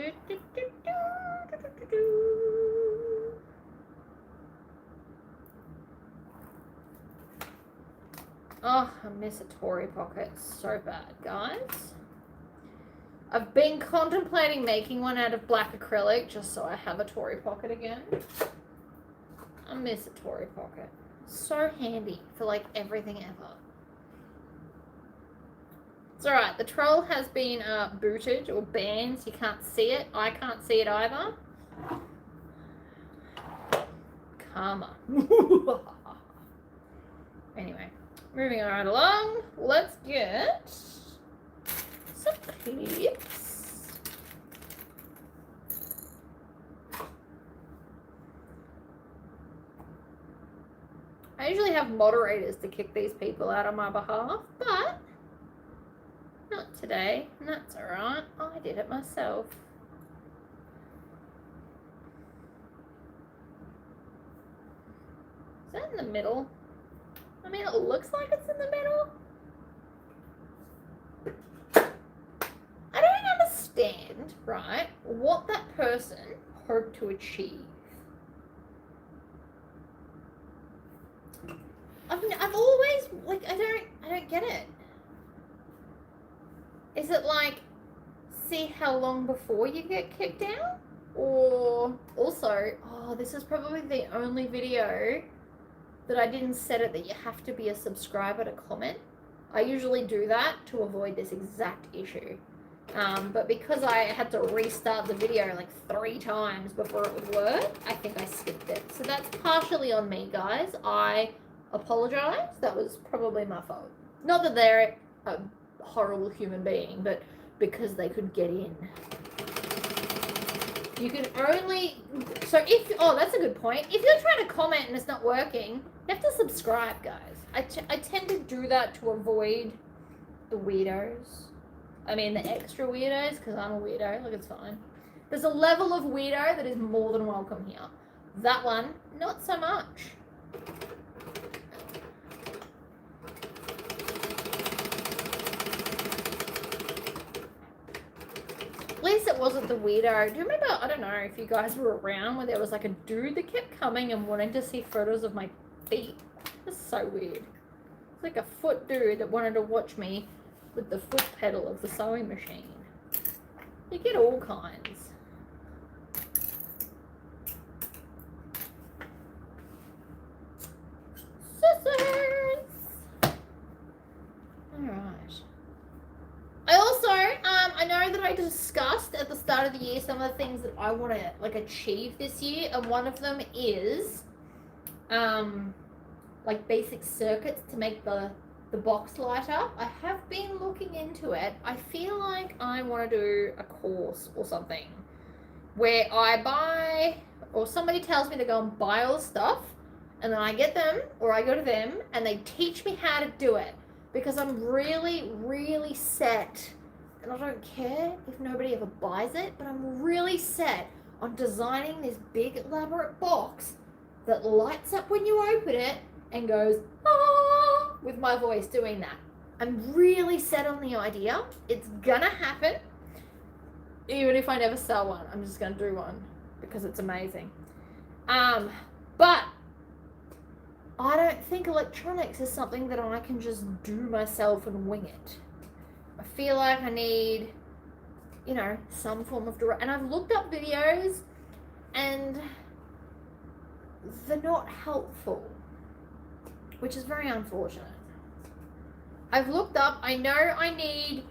I miss a Tory pocket so bad, guys. I've been contemplating making one out of black acrylic just so I have a Tory pocket again. I miss a Tory pocket. So handy for like everything ever. It's alright, the troll has been booted or banned, so you can't see it. I can't see it either. Karma. Anyway, moving right along, let's get some clips. I usually have moderators to kick these people out on my behalf, but not today, and that's alright. I did it myself. Is that in the middle? I mean, it looks like it's in the middle. I don't understand, right, what that person hoped to achieve. I've always, like, I don't get it. Is it like, see how long before you get kicked out? Or also, oh, this is probably the only video that I didn't set it that you have to be a subscriber to comment. I usually do that to avoid this exact issue. But because I had to restart the video like 3 times before it would work, I think I skipped it. So that's partially on me, guys. I apologize. That was probably my fault. Not that they're a horrible human being, but because they could get in. You can only, so if, oh, that's a good point. If you're trying to comment and it's not working, you have to subscribe, guys. I tend to do that to avoid the weirdos. I mean, the extra weirdos, because I'm a weirdo, like, it's fine. There's a level of weirdo that is more than welcome here. That one, not so much. At least it wasn't the weirdo. Do you remember, I don't know if you guys were around, where there was like a dude that kept coming and wanting to see photos of my feet? That's so weird. It's like a foot dude that wanted to watch me with the foot pedal of the sewing machine. You get all kinds. Scissors! Alright. I also, I know that I discussed at the start of the year some of the things that I want to, like, achieve this year, and one of them is, like, basic circuits to make the box light up. I have been looking into it. I feel like I want to do a course or something where I buy, or somebody tells me to go and buy all the stuff, and then I get them, or I go to them, and they teach me how to do it. Because I'm really, really set, and I don't care if nobody ever buys it, but I'm really set on designing this big elaborate box that lights up when you open it and goes, ah, with my voice doing that. I'm really set on the idea. It's gonna happen. Even if I never sell one, I'm just gonna do one because it's amazing. But I don't think electronics is something that I can just do myself and wing it. I feel like I need, you know, some form of direct. And I've looked up videos and they're not helpful, which is very unfortunate. I've looked up, I know I need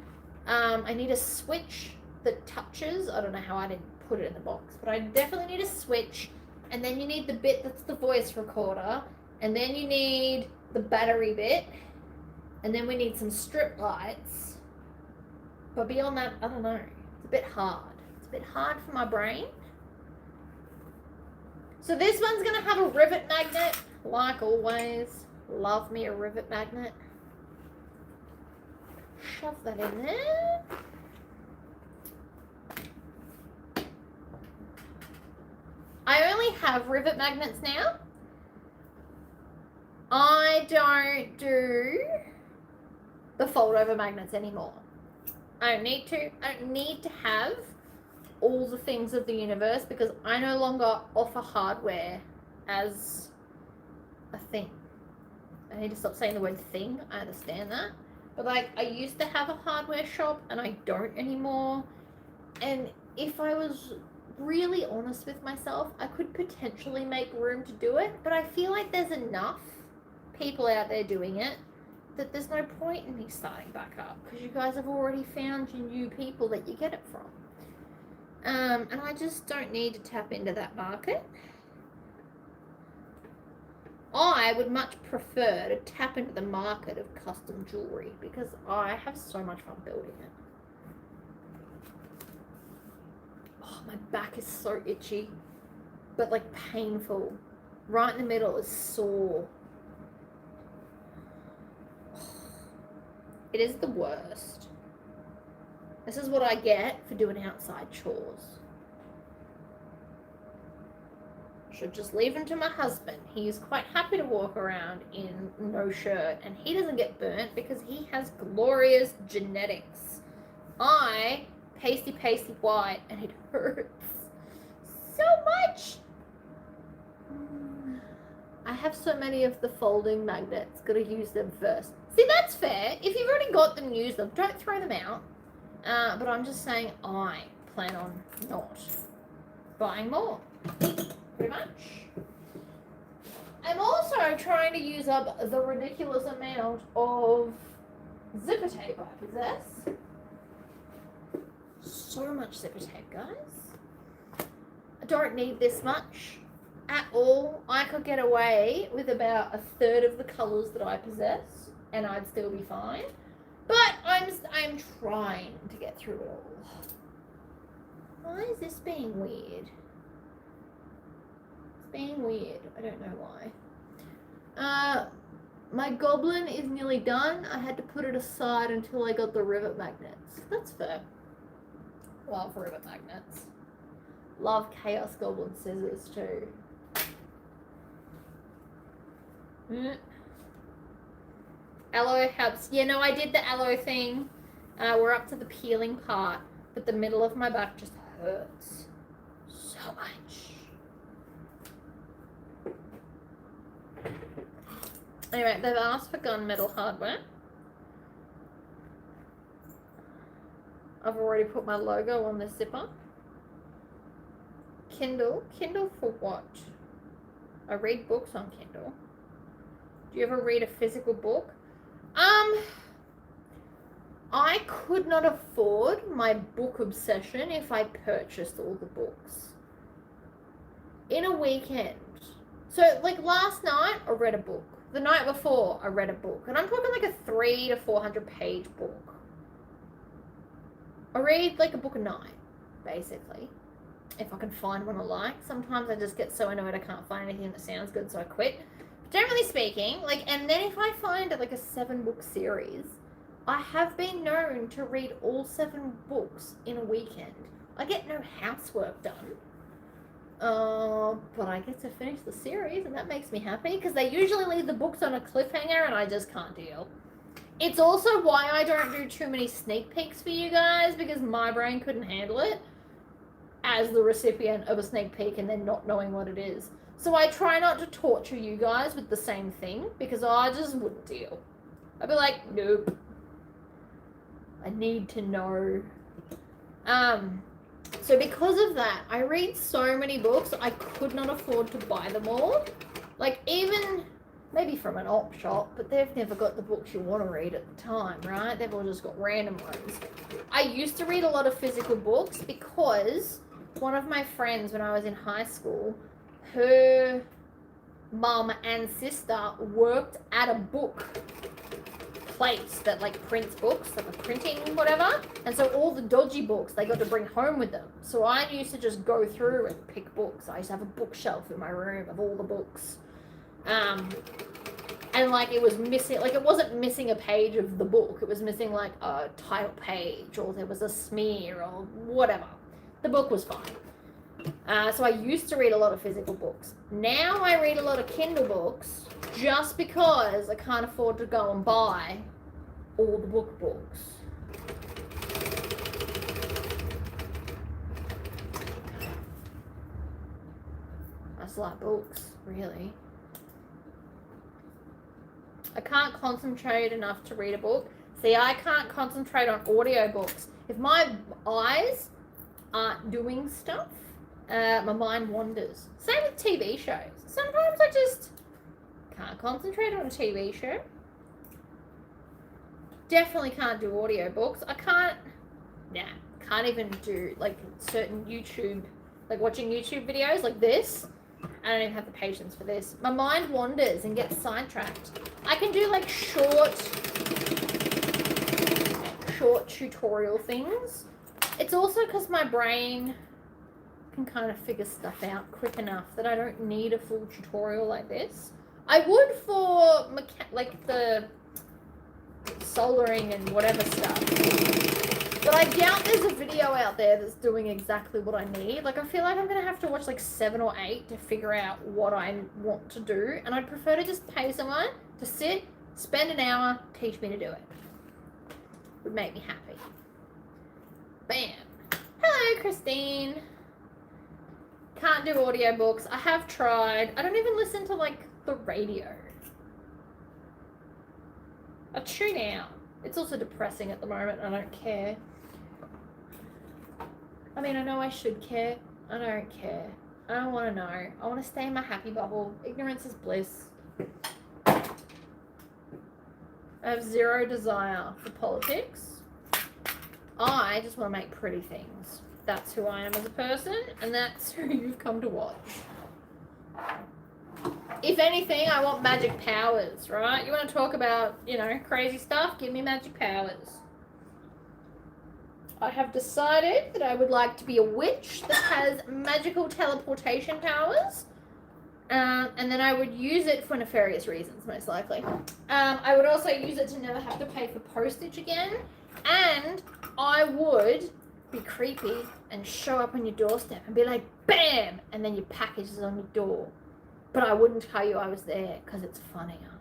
a switch that touches. I don't know how I didn't put it in the box, but I definitely need a switch. And then you need the bit that's the voice recorder. And then you need the battery bit. And then we need some strip lights. But beyond that, I don't know. It's a bit hard. It's a bit hard for my brain. So this one's going to have a rivet magnet, like always. Love me a rivet magnet. Shove that in there. I only have rivet magnets now. I don't do the fold over magnets anymore. I don't need to. I don't need to have all the things of the universe because I no longer offer hardware as a thing. I need to stop saying the word thing. I understand that. But like, I used to have a hardware shop and I don't anymore. And if I was really honest with myself, I could potentially make room to do it. But I feel like there's enough people out there doing it that there's no point in me starting back up because you guys have already found your new people that you get it from. And I just don't need to tap into that market. I would much prefer to tap into the market of custom jewelry because I have so much fun building it. Oh, my back is so itchy, but like painful. Right in the middle is sore. It is the worst. This is what I get for doing outside chores. Should just leave him to my husband. He's quite happy to walk around in no shirt and he doesn't get burnt because he has glorious genetics. I pasty white and it hurts so much. I have so many of the folding magnets. Gotta use them first. See, that's fair. If you've already got them, use them. Don't throw them out. But I'm just saying I plan on not buying more. Pretty much. I'm also trying to use up the ridiculous amount of zipper tape I possess. So much zipper tape, guys. I don't need this much at all. I could get away with about a third of the colours that I possess and I'd still be fine. But I'm trying to get through it all. Why is this being weird? It's being weird. I don't know why. My goblin is nearly done. I had to put it aside until I got the rivet magnets. That's fair. Love rivet magnets. Love chaos goblin scissors too. Aloe helps. Yeah, no, I did the aloe thing. We're up to the peeling part, but the middle of my back just hurts so much. Anyway, they've asked for gunmetal hardware. I've already put my logo on the zipper. Kindle. Kindle for what? I read books on Kindle. Do you ever read a physical book? I could not afford my book obsession if I purchased all the books in a weekend. So, like last night, I read a book. The night before, I read a book. And I'm talking like a 300 to 400 page book. I read like a book a night, basically. If I can find one I like. Sometimes I just get so annoyed I can't find anything that sounds good, so I quit. Generally speaking, like, and then if I find like a 7-book series, I have been known to read all 7 books in a weekend. I get no housework done, but I get to finish the series, and that makes me happy because they usually leave the books on a cliffhanger, and I just can't deal. It's also why I don't do too many sneak peeks for you guys because my brain couldn't handle it as the recipient of a sneak peek and then not knowing what it is. So I try not to torture you guys with the same thing because I just wouldn't deal. I'd be like, nope. I need to know. So because of that, I read so many books, I could not afford to buy them all. Like even maybe from an op shop, but they've never got the books you want to read at the time, right? They've all just got random ones. I used to read a lot of physical books because one of my friends when I was in high school, her mum and sister worked at a book place that like prints books, like a printing whatever, and so all the dodgy books they got to bring home with them. So I used to just go through and pick books. I used to have a bookshelf in my room of all the books, and like it was missing, like it wasn't missing a page of the book, it was missing like a title page or there was a smear or whatever. The book was fine. So I used to read a lot of physical books. Now I read a lot of Kindle books just because I can't afford to go and buy all the books. like books, really. I can't concentrate enough to read a book. See, I can't concentrate on audiobooks. If my eyes aren't doing stuff, my mind wanders. Same with TV shows. Sometimes I just can't concentrate on a TV show. Definitely can't do audiobooks. I can't even do like certain YouTube, like watching YouTube videos like this. I don't even have the patience for this. My mind wanders and gets sidetracked. I can do like short tutorial things. It's also because my brain can kind of figure stuff out quick enough that I don't need a full tutorial like this. I would for like the soldering and whatever stuff, but I doubt there's a video out there that's doing exactly what I need. Like, I feel like I'm gonna have to watch like 7 or 8 to figure out what I want to do, and I'd prefer to just pay someone to sit, spend an hour, teach me to do it. Would make me happy. Bam. Hello, Christine. Can't do audiobooks. I have tried. I don't even listen to like the radio. I tune out. It's also depressing at the moment. I don't care. I mean, I know I should care. I don't care. I don't want to know. I want to stay in my happy bubble. Ignorance is bliss. I have zero desire for politics. I just want to make pretty things. That's who I am as a person, and that's who you've come to watch. If anything, I want magic powers, right? You want to talk about, you know, crazy stuff? Give me magic powers. I have decided that I would like to be a witch that has magical teleportation powers. And then I would use it for nefarious reasons, most likely. I would also use it to never have to pay for postage again. And I would be creepy and show up on your doorstep and be like, bam! And then your package is on your door. But I wouldn't tell you I was there because it's funnier.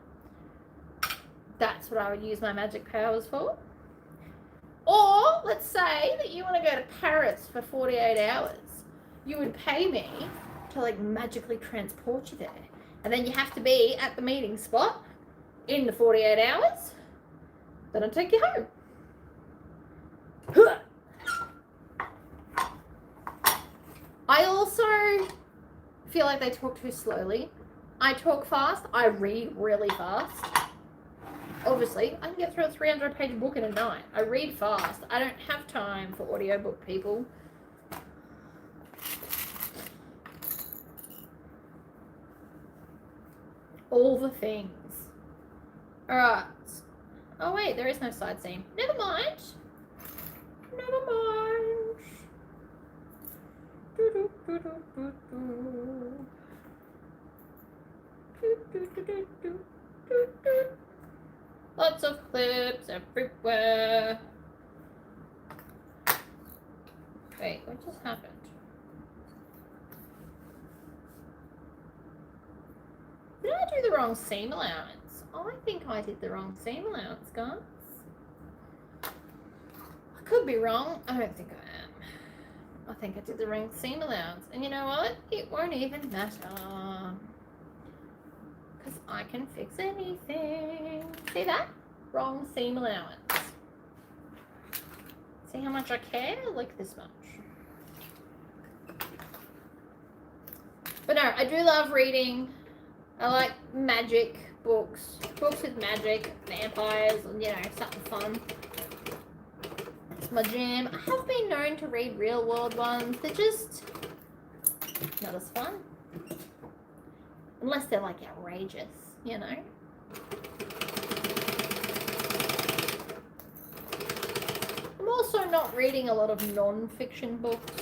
That's what I would use my magic powers for. Or let's say that you want to go to Paris for 48 hours. You would pay me to like magically transport you there. And then you have to be at the meeting spot in the 48 hours. Then I'd take you home. I also feel like they talk too slowly. I talk fast. I read really fast. Obviously, I can get through a 300-page book in a night. I read fast. I don't have time for audiobook people. All the things. Alright. Oh wait, there is no side seam. Never mind. Never mind. Lots of clips everywhere. Wait, what just happened? Did I do the wrong seam allowance? I think I did the wrong seam allowance, guys. I could be wrong. I don't think I am. I think I did the wrong seam allowance. And you know what? It won't even matter. Because I can fix anything. See that? Wrong seam allowance. See how much I care? Like this much. But no, I do love reading. I like magic books. Books with magic, vampires, and you know, something fun. It's my jam. I have been known to read real world ones. They're just not as fun. Unless they're like outrageous, you know. I'm also not reading a lot of non-fiction books.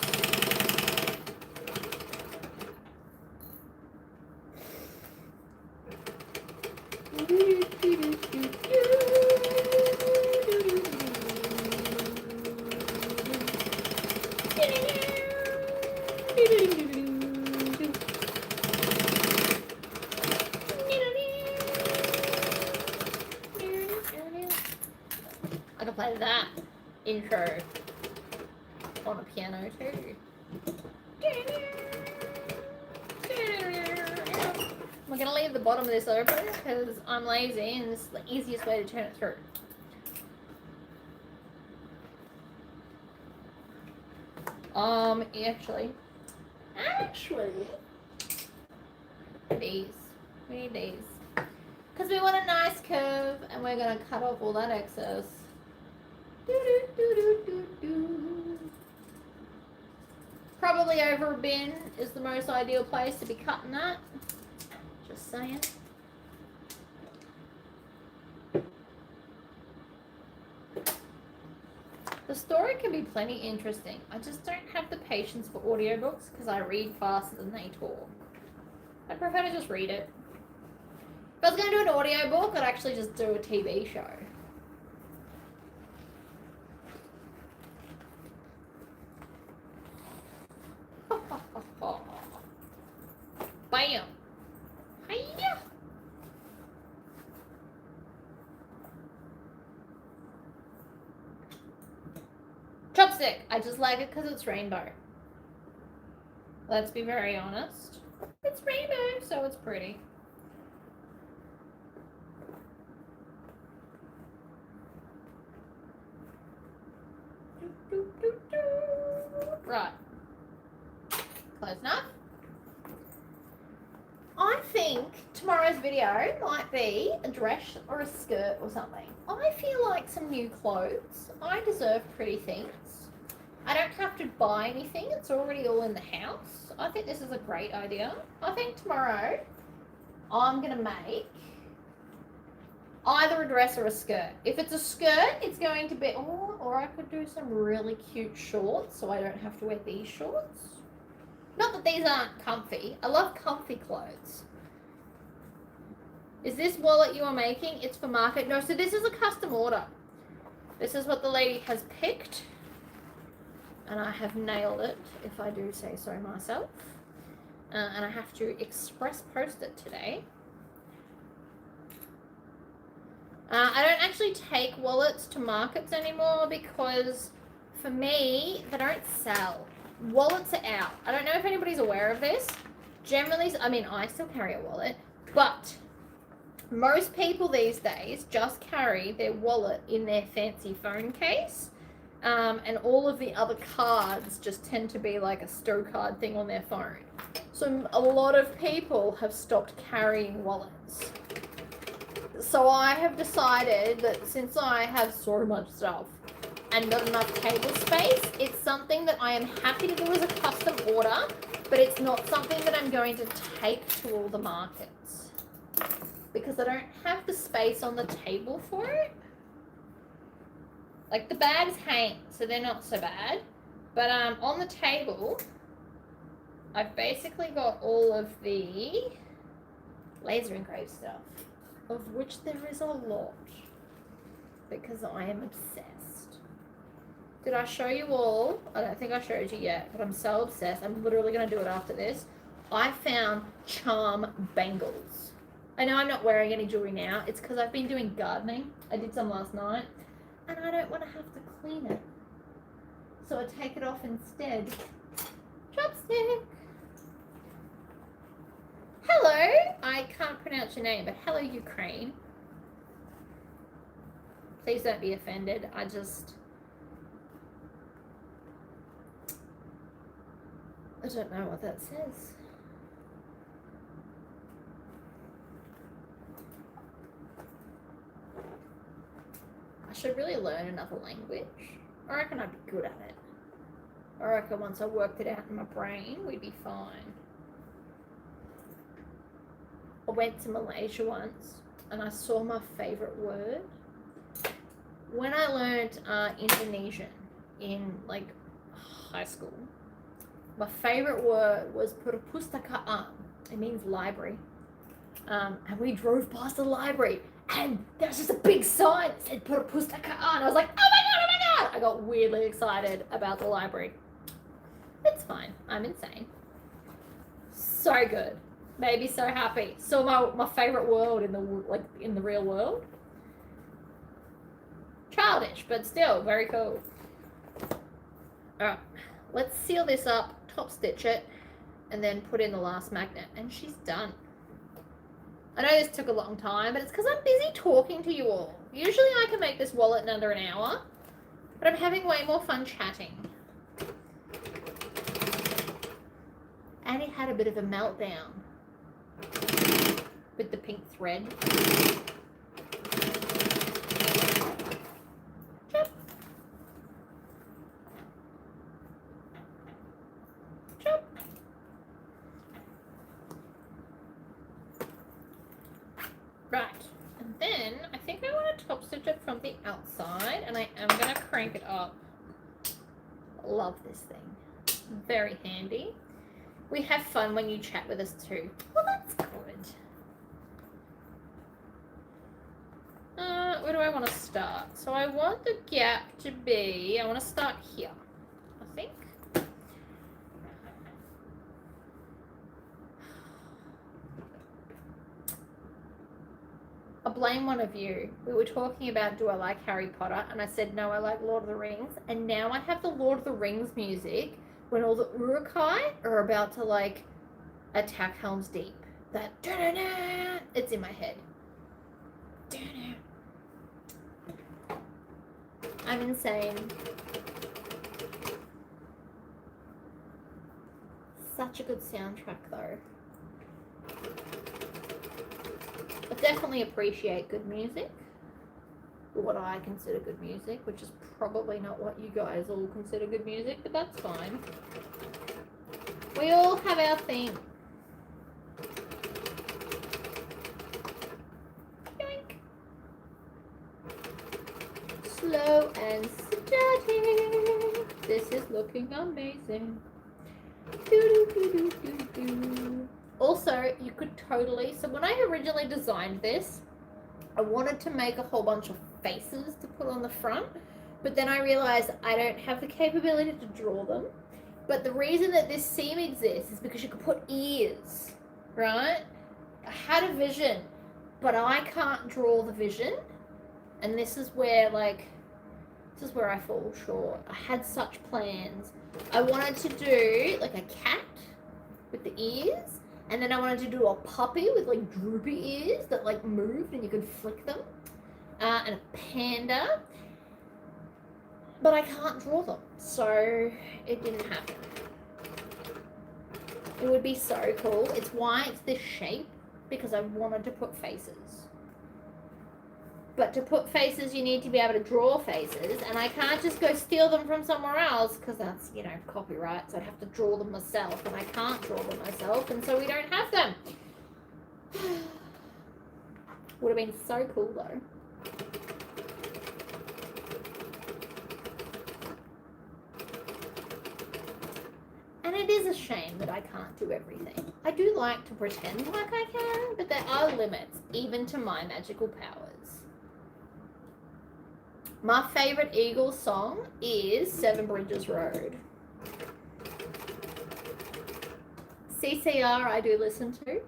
I can play that intro on a piano too. We're going to leave the bottom of this open because I'm lazy and this is the easiest way to turn it through. Actually, these. We need these. Because we want a nice curve and we're going to cut off all that excess. Probably over a bin is the most ideal place to be cutting that. Just saying. The story can be plenty interesting. I just don't have the patience for audiobooks because I read faster than they talk. I prefer to just read it. If I was going to do an audiobook, I'd actually just do a TV show. Bam! Hiya! Chopstick! I just like it because it's rainbow. Let's be very honest. It's rainbow, so it's pretty. Right. Close enough. I think tomorrow's video might be a dress or a skirt or something. I feel like some new clothes. I deserve pretty things. I don't have to buy anything. It's already all in the house. I think this is a great idea. I think tomorrow I'm going to make either a dress or a skirt. If it's a skirt, it's going to be, or I could do some really cute shorts so I don't have to wear these shorts. Not that these aren't comfy. I love comfy clothes. Is this wallet you are making? It's for market. No, so this is a custom order. This is what the lady has picked. And I have nailed it, if I do say so myself. And I have to express post it today. I don't actually take wallets to markets anymore because, for me, they don't sell. Wallets are out. I don't know if anybody's aware of this. Generally, I mean, I still carry a wallet, but most people these days just carry their wallet in their fancy phone case. And all of the other cards just tend to be like a stow card thing on their phone. So a lot of people have stopped carrying wallets. So I have decided that since I have so much stuff and not enough table space, it's something that I am happy to do as a custom order, but it's not something that I'm going to take to all the markets because I don't have the space on the table for it. Like the bags hang, so they're not so bad. But on the table, I've basically got all of the laser engraved stuff, of which there is a lot, because I am obsessed. Did I show you all? I don't think I showed you yet, but I'm so obsessed. I'm literally going to do it after this. I found charm bangles. I know I'm not wearing any jewelry now. It's because I've been doing gardening. I did some last night. And I don't want to have to clean it. So I take it off instead. Chopstick! Hello! I can't pronounce your name, but hello, Ukraine. Please don't be offended. I don't know what that says. I should really learn another language. I reckon I'd be good at it. I reckon once I worked it out in my brain, we'd be fine. I went to Malaysia once and I saw my favorite word. When I learned Indonesian in like high school, my favorite word was perpustakaan. It means library. And we drove past the library and there was just a big sign that said perpustakaan. I was like, oh my god! I got weirdly excited about the library. It's fine. I'm insane. So good. Made me so happy. Saw my favorite world in the real world. Childish, but still very cool. Alright, let's seal this up, top stitch it, and then put in the last magnet, and she's done. I know this took a long time, but it's because I'm busy talking to you all. Usually I can make this wallet in under an hour, but I'm having way more fun chatting. And he had a bit of a meltdown with the pink thread. Chop. Chop. Right, and then I think I want to top stitch it from the outside, and I am going to crank it up. Love this thing. Very handy. We have fun when you chat with us too. Well, that's good. Where do I want to start? So I want the gap to be, I want to start here, I think. I blame one of you. We were talking about, do I like Harry Potter? And I said, no, I like Lord of the Rings. And now I have the Lord of the Rings music when all the Uruk-hai are about to, like, attack Helm's Deep. That, da-da-da, it's in my head. Da-da. I'm insane. Such a good soundtrack, though. I definitely appreciate good music. What I consider good music, which is probably not what you guys all consider good music, but that's fine. We all have our thing. Yoink. Slow and steady. This is looking amazing. Also, you could totally, so when I originally designed this, I wanted to make a whole bunch of faces to put on the front, but then I realized I don't have the capability to draw them. But the reason that this seam exists is because you could put ears, right? I had a vision, but I can't draw the vision. And this is where, like, this is where I fall short. I had such plans. I wanted to do, like, a cat with the ears. And then I wanted to do a puppy with, like, droopy ears that, like, moved and you could flick them. And a panda. But I can't draw them. So it didn't happen. It would be so cool. It's why it's this shape. Because I wanted to put faces. But to put faces, you need to be able to draw faces. And I can't just go steal them from somewhere else. Because that's, you know, copyright. So I'd have to draw them myself. And I can't draw them myself. And so we don't have them. Would have been so cool, though. And it is a shame that I can't do everything. I do like to pretend like I can, but there are limits, even to my magical powers. My favourite Eagles song is Seven Bridges Road. CCR I do listen to.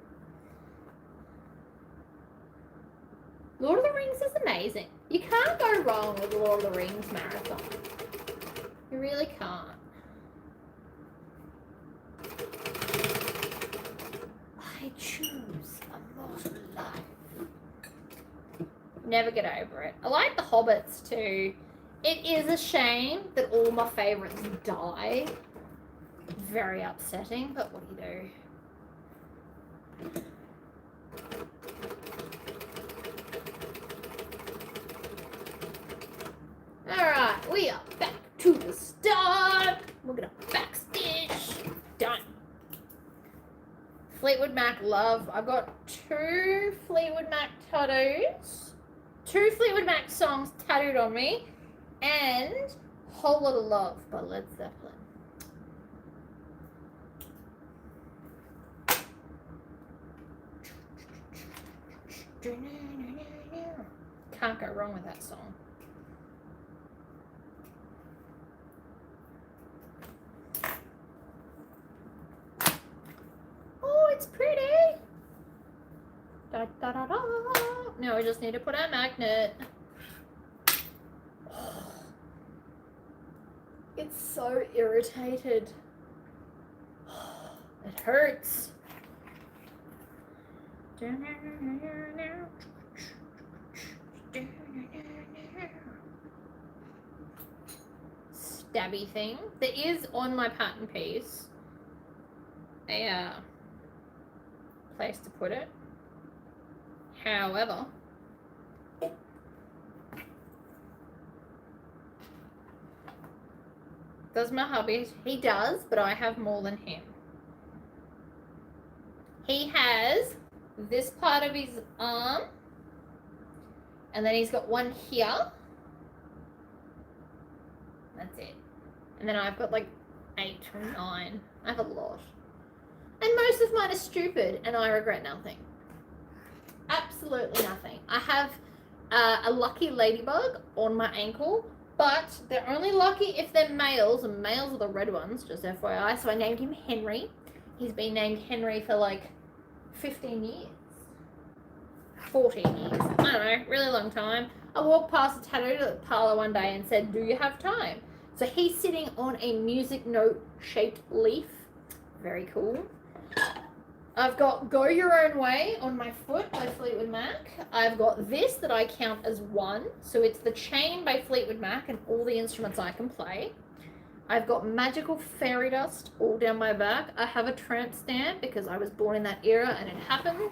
Lord of the Rings is amazing. You can't go wrong with the Lord of the Rings marathon. You really can't. I choose a mortal life. Never get over it. I like the Hobbits too. It is a shame that all my favourites die. Very upsetting, but what do you do? Alright, we are back to the start. We're gonna backstitch. Done. Fleetwood Mac love. I've got 2 Fleetwood Mac tattoos. 2 Fleetwood Mac songs tattooed on me. And Whole Lot of Love by Led Zeppelin. Can't go wrong with that song. Oh, it's pretty. Da, da, da, da. Now we just need to put our magnet. Oh, it's so irritated. Oh, it hurts. Stabby thing. There is on my pattern piece a place to put it. However, does my hubby? He does, but I have more than him. He has this part of his arm, and then he's got one here. That's it. And then I've got like 8 or 9. I have a lot. And most of mine are stupid, and I regret nothing. Absolutely nothing. I have a lucky ladybug on my ankle, but they're only lucky if they're males, and males are the red ones, just FYI. So I named him Henry. He's been named Henry for like 15 years. 14 years. I don't know, really long time. I walked past a tattoo parlor one day and said, "Do you have time?" So he's sitting on a music note shaped leaf. Very cool. I've got Go Your Own Way on my foot by Fleetwood Mac. I've got this that I count as 1. So it's the chain by Fleetwood Mac and all the instruments I can play. I've got Magical Fairy Dust all down my back. I have a tramp stamp because I was born in that era and it happened.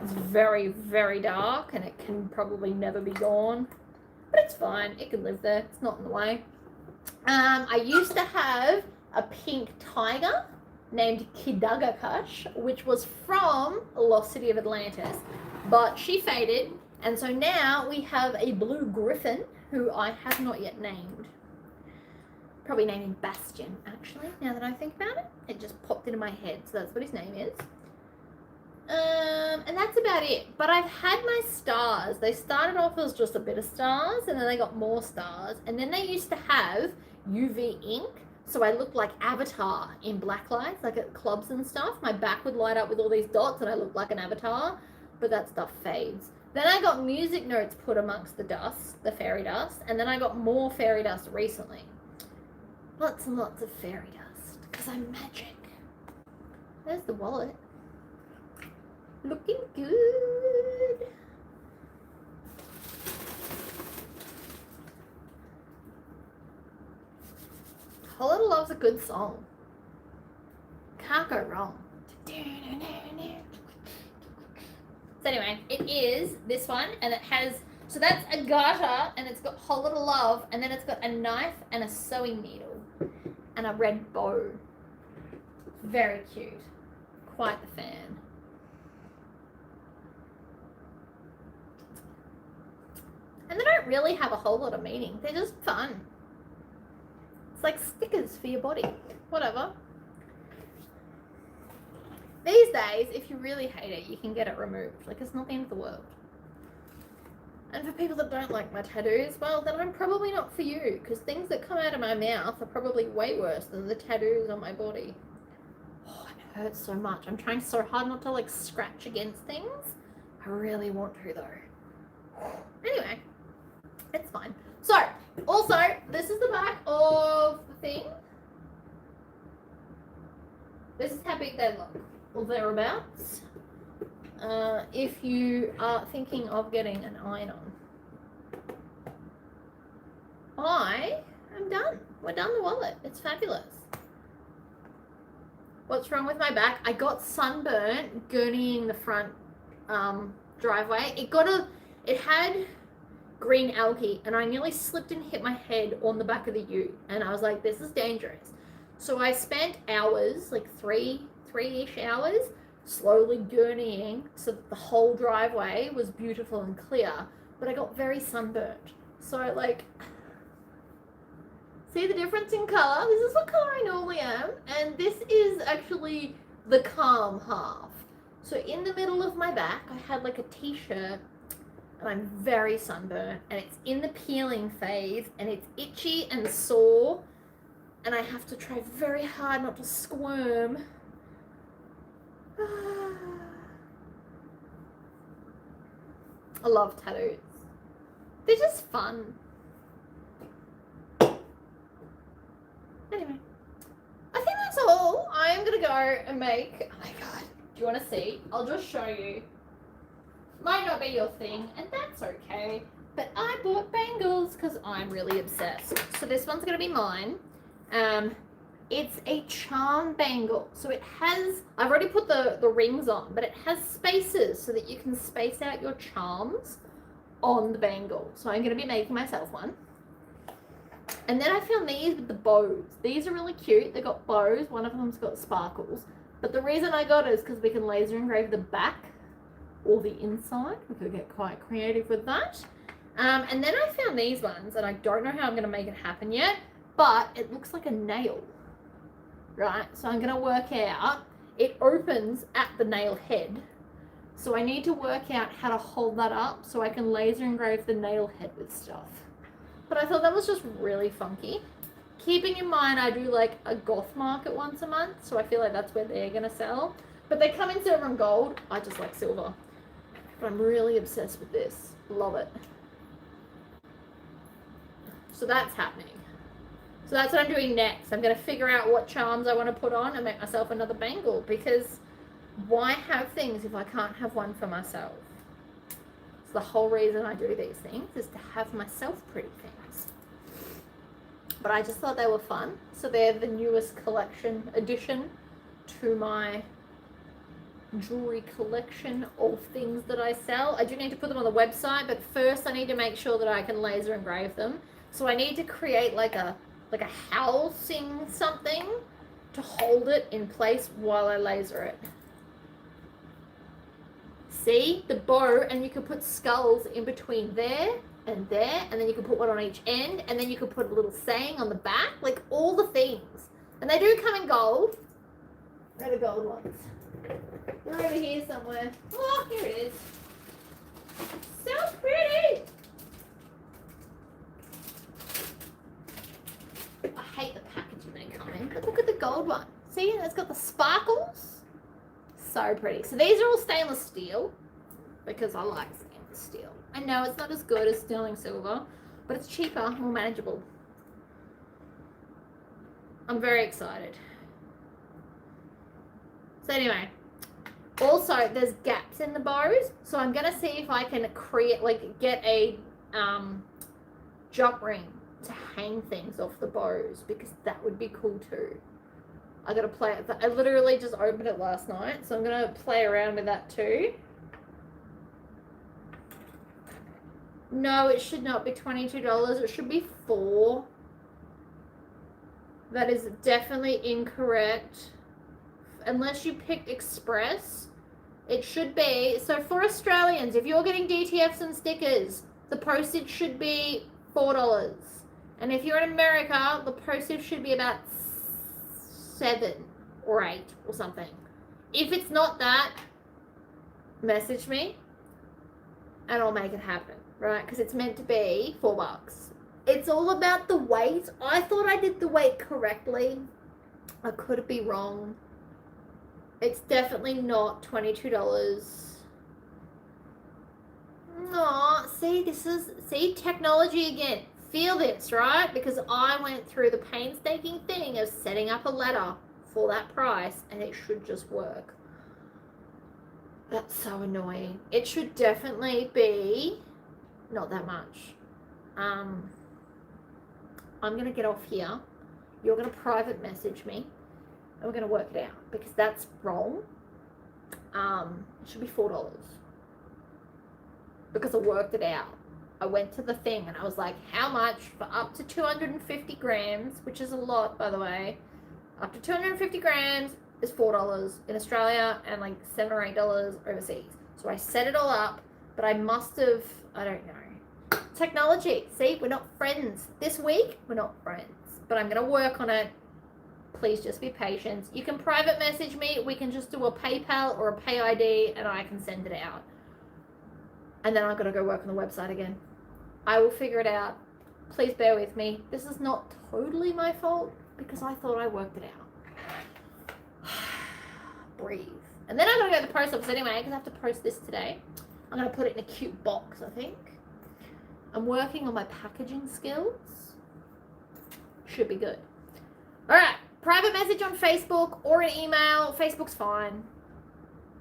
It's very, very dark and it can probably never be gone. But it's fine. It can live there. It's not in the way. I used to have a pink tiger named Kidagakash, which was from Lost City of Atlantis, but she faded, and so now we have a blue griffin who I have not yet named. Probably named him Bastion, actually, now that I think about it. It just popped into my head, so that's what his name is. And that's about it. But I've had my stars. They started off as just a bit of stars, and then they got more stars, and then they used to have UV ink. So I looked like Avatar in black lights, like at clubs and stuff. My back would light up with all these dots and I looked like an avatar, but that stuff fades. Then I got music notes put amongst the dust, the fairy dust, and then I got more fairy dust recently. Lots and lots of fairy dust, because I'm magic. There's the wallet. Looking good. Whole Lotta Love's a good song. Can't go wrong. So anyway, it is this one, and it has, so that's a garter, and it's got Whole Lotta Love, and then it's got a knife and a sewing needle, and a red bow. Very cute. Quite the fan. And they don't really have a whole lot of meaning. They're just fun. It's like stickers for your body. Whatever. These days, if you really hate it, you can get it removed. Like, it's not the end of the world. And for people that don't like my tattoos, well, then I'm probably not for you, because things that come out of my mouth are probably way worse than the tattoos on my body. Oh, it hurts so much. I'm trying so hard not to, like, scratch against things. I really want to, though. Anyway, it's fine. So, also, this is the back of the thing. This is how big they look, or thereabouts. If you are thinking of getting an iron-on. I am done. We're done the wallet. It's fabulous. What's wrong with my back? I got sunburnt gurneying the front driveway. It had green algae, and I nearly slipped and hit my head on the back of the ute, and I was like, this is dangerous. So I spent hours, like three-ish hours, slowly gurneying so that the whole driveway was beautiful and clear, but I got very sunburnt. So like, see the difference in color? This is what color I normally am, and this is actually the calm half. So in the middle of my back, I had like a t-shirt, and I'm very sunburnt, and it's in the peeling phase, and it's itchy and sore, and I have to try very hard not to squirm. I love tattoos. They're just fun. Anyway, I think that's all. I am gonna go and make, oh my god, do you want to see? I'll just show you. Might not be your thing, and that's okay. But I bought bangles because I'm really obsessed. So this one's going to be mine. It's a charm bangle. So it has, I've already put the rings on, but it has spaces so that you can space out your charms on the bangle. So I'm going to be making myself one. And then I found these with the bows. These are really cute. They got bows. One of them's got sparkles. But the reason I got it is because we can laser engrave the back or the inside. We could get quite creative with that. And then I found these ones, and I don't know how I'm going to make it happen yet, but it looks like a nail, right? So I'm going to work out, it opens at the nail head. So I need to work out how to hold that up so I can laser engrave the nail head with stuff. But I thought that was just really funky. Keeping in mind, I do like a goth market once a month, so I feel like that's where they're going to sell. But they come in silver and gold. I just like silver. But I'm really obsessed with this. Love it. So that's happening. So that's what I'm doing next. I'm going to figure out what charms I want to put on and make myself another bangle, because why have things if I can't have one for myself? So the whole reason I do these things is to have myself pretty things. But I just thought they were fun. So they're the newest collection addition to my jewelry collection of things that I sell. I do need to put them on the website, but first I need to make sure that I can laser engrave them. So I need to create like a housing something to hold it in place while I laser it. See the bow, and you can put skulls in between there, and then you can put one on each end, and then you can put a little saying on the back, like all the things. And they do come in gold. Where are the gold ones? They're over here somewhere. Oh, here it is. So pretty. I hate the packaging they come in, but look at the gold one. See, it's got the sparkles. So pretty. So these are all stainless steel because I like stainless steel. I know it's not as good as sterling silver, but it's cheaper, more manageable. I'm very excited. So anyway, also there's gaps in the bows, so I'm gonna see if I can create, like, get a jump ring to hang things off the bows, because that would be cool too. I gotta play it. I literally just opened it last night, so I'm gonna play around with that too. No, it should not be $22. It should be $4. That is definitely incorrect. Unless you picked Express, it should be. So for Australians, if you're getting DTFs and stickers, the postage should be $4. And if you're in America, the postage should be about 7 or 8 or something. If it's not that, message me and I'll make it happen, right? Because it's meant to be $4. It's all about the weight. I thought I did the weight correctly. I could be wrong. It's definitely not $22. No, see, technology again. Feel this, right? Because I went through the painstaking thing of setting up a ladder for that price, and it should just work. That's so annoying. It should definitely be not that much. I'm gonna get off here. You're gonna private message me, and we're gonna work it out, because that's wrong. It should be $4 because I worked it out. I went to the thing and I was like, how much for up to 250 grams, which is a lot, by the way. Up to 250 grams is $4 in Australia and like $7 or $8 overseas. So I set it all up, but I must have, I don't know. Technology, see, we're not friends. This week, we're not friends, but I'm going to work on it. Please just be patient. You can private message me. We can just do a PayPal or a Pay ID and I can send it out. And then I've got to go work on the website again. I will figure it out. Please bear with me. This is not totally my fault because I thought I worked it out. Breathe. And then I'm going to go to the post office anyway because I have to post this today. I'm going to put it in a cute box, I think. I'm working on my packaging skills. Should be good. All right. Private message on Facebook or an email. Facebook's fine.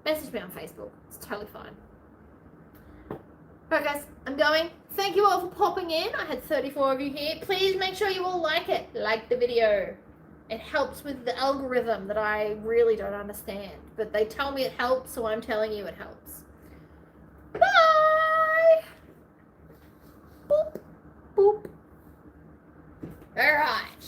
Message me on Facebook. It's totally fine. Alright guys, I'm going. Thank you all for popping in. I had 34 of you here. Please make sure you all like it. Like the video. It helps with the algorithm that I really don't understand. But they tell me it helps, so I'm telling you it helps. Bye! Boop. Boop. Alright.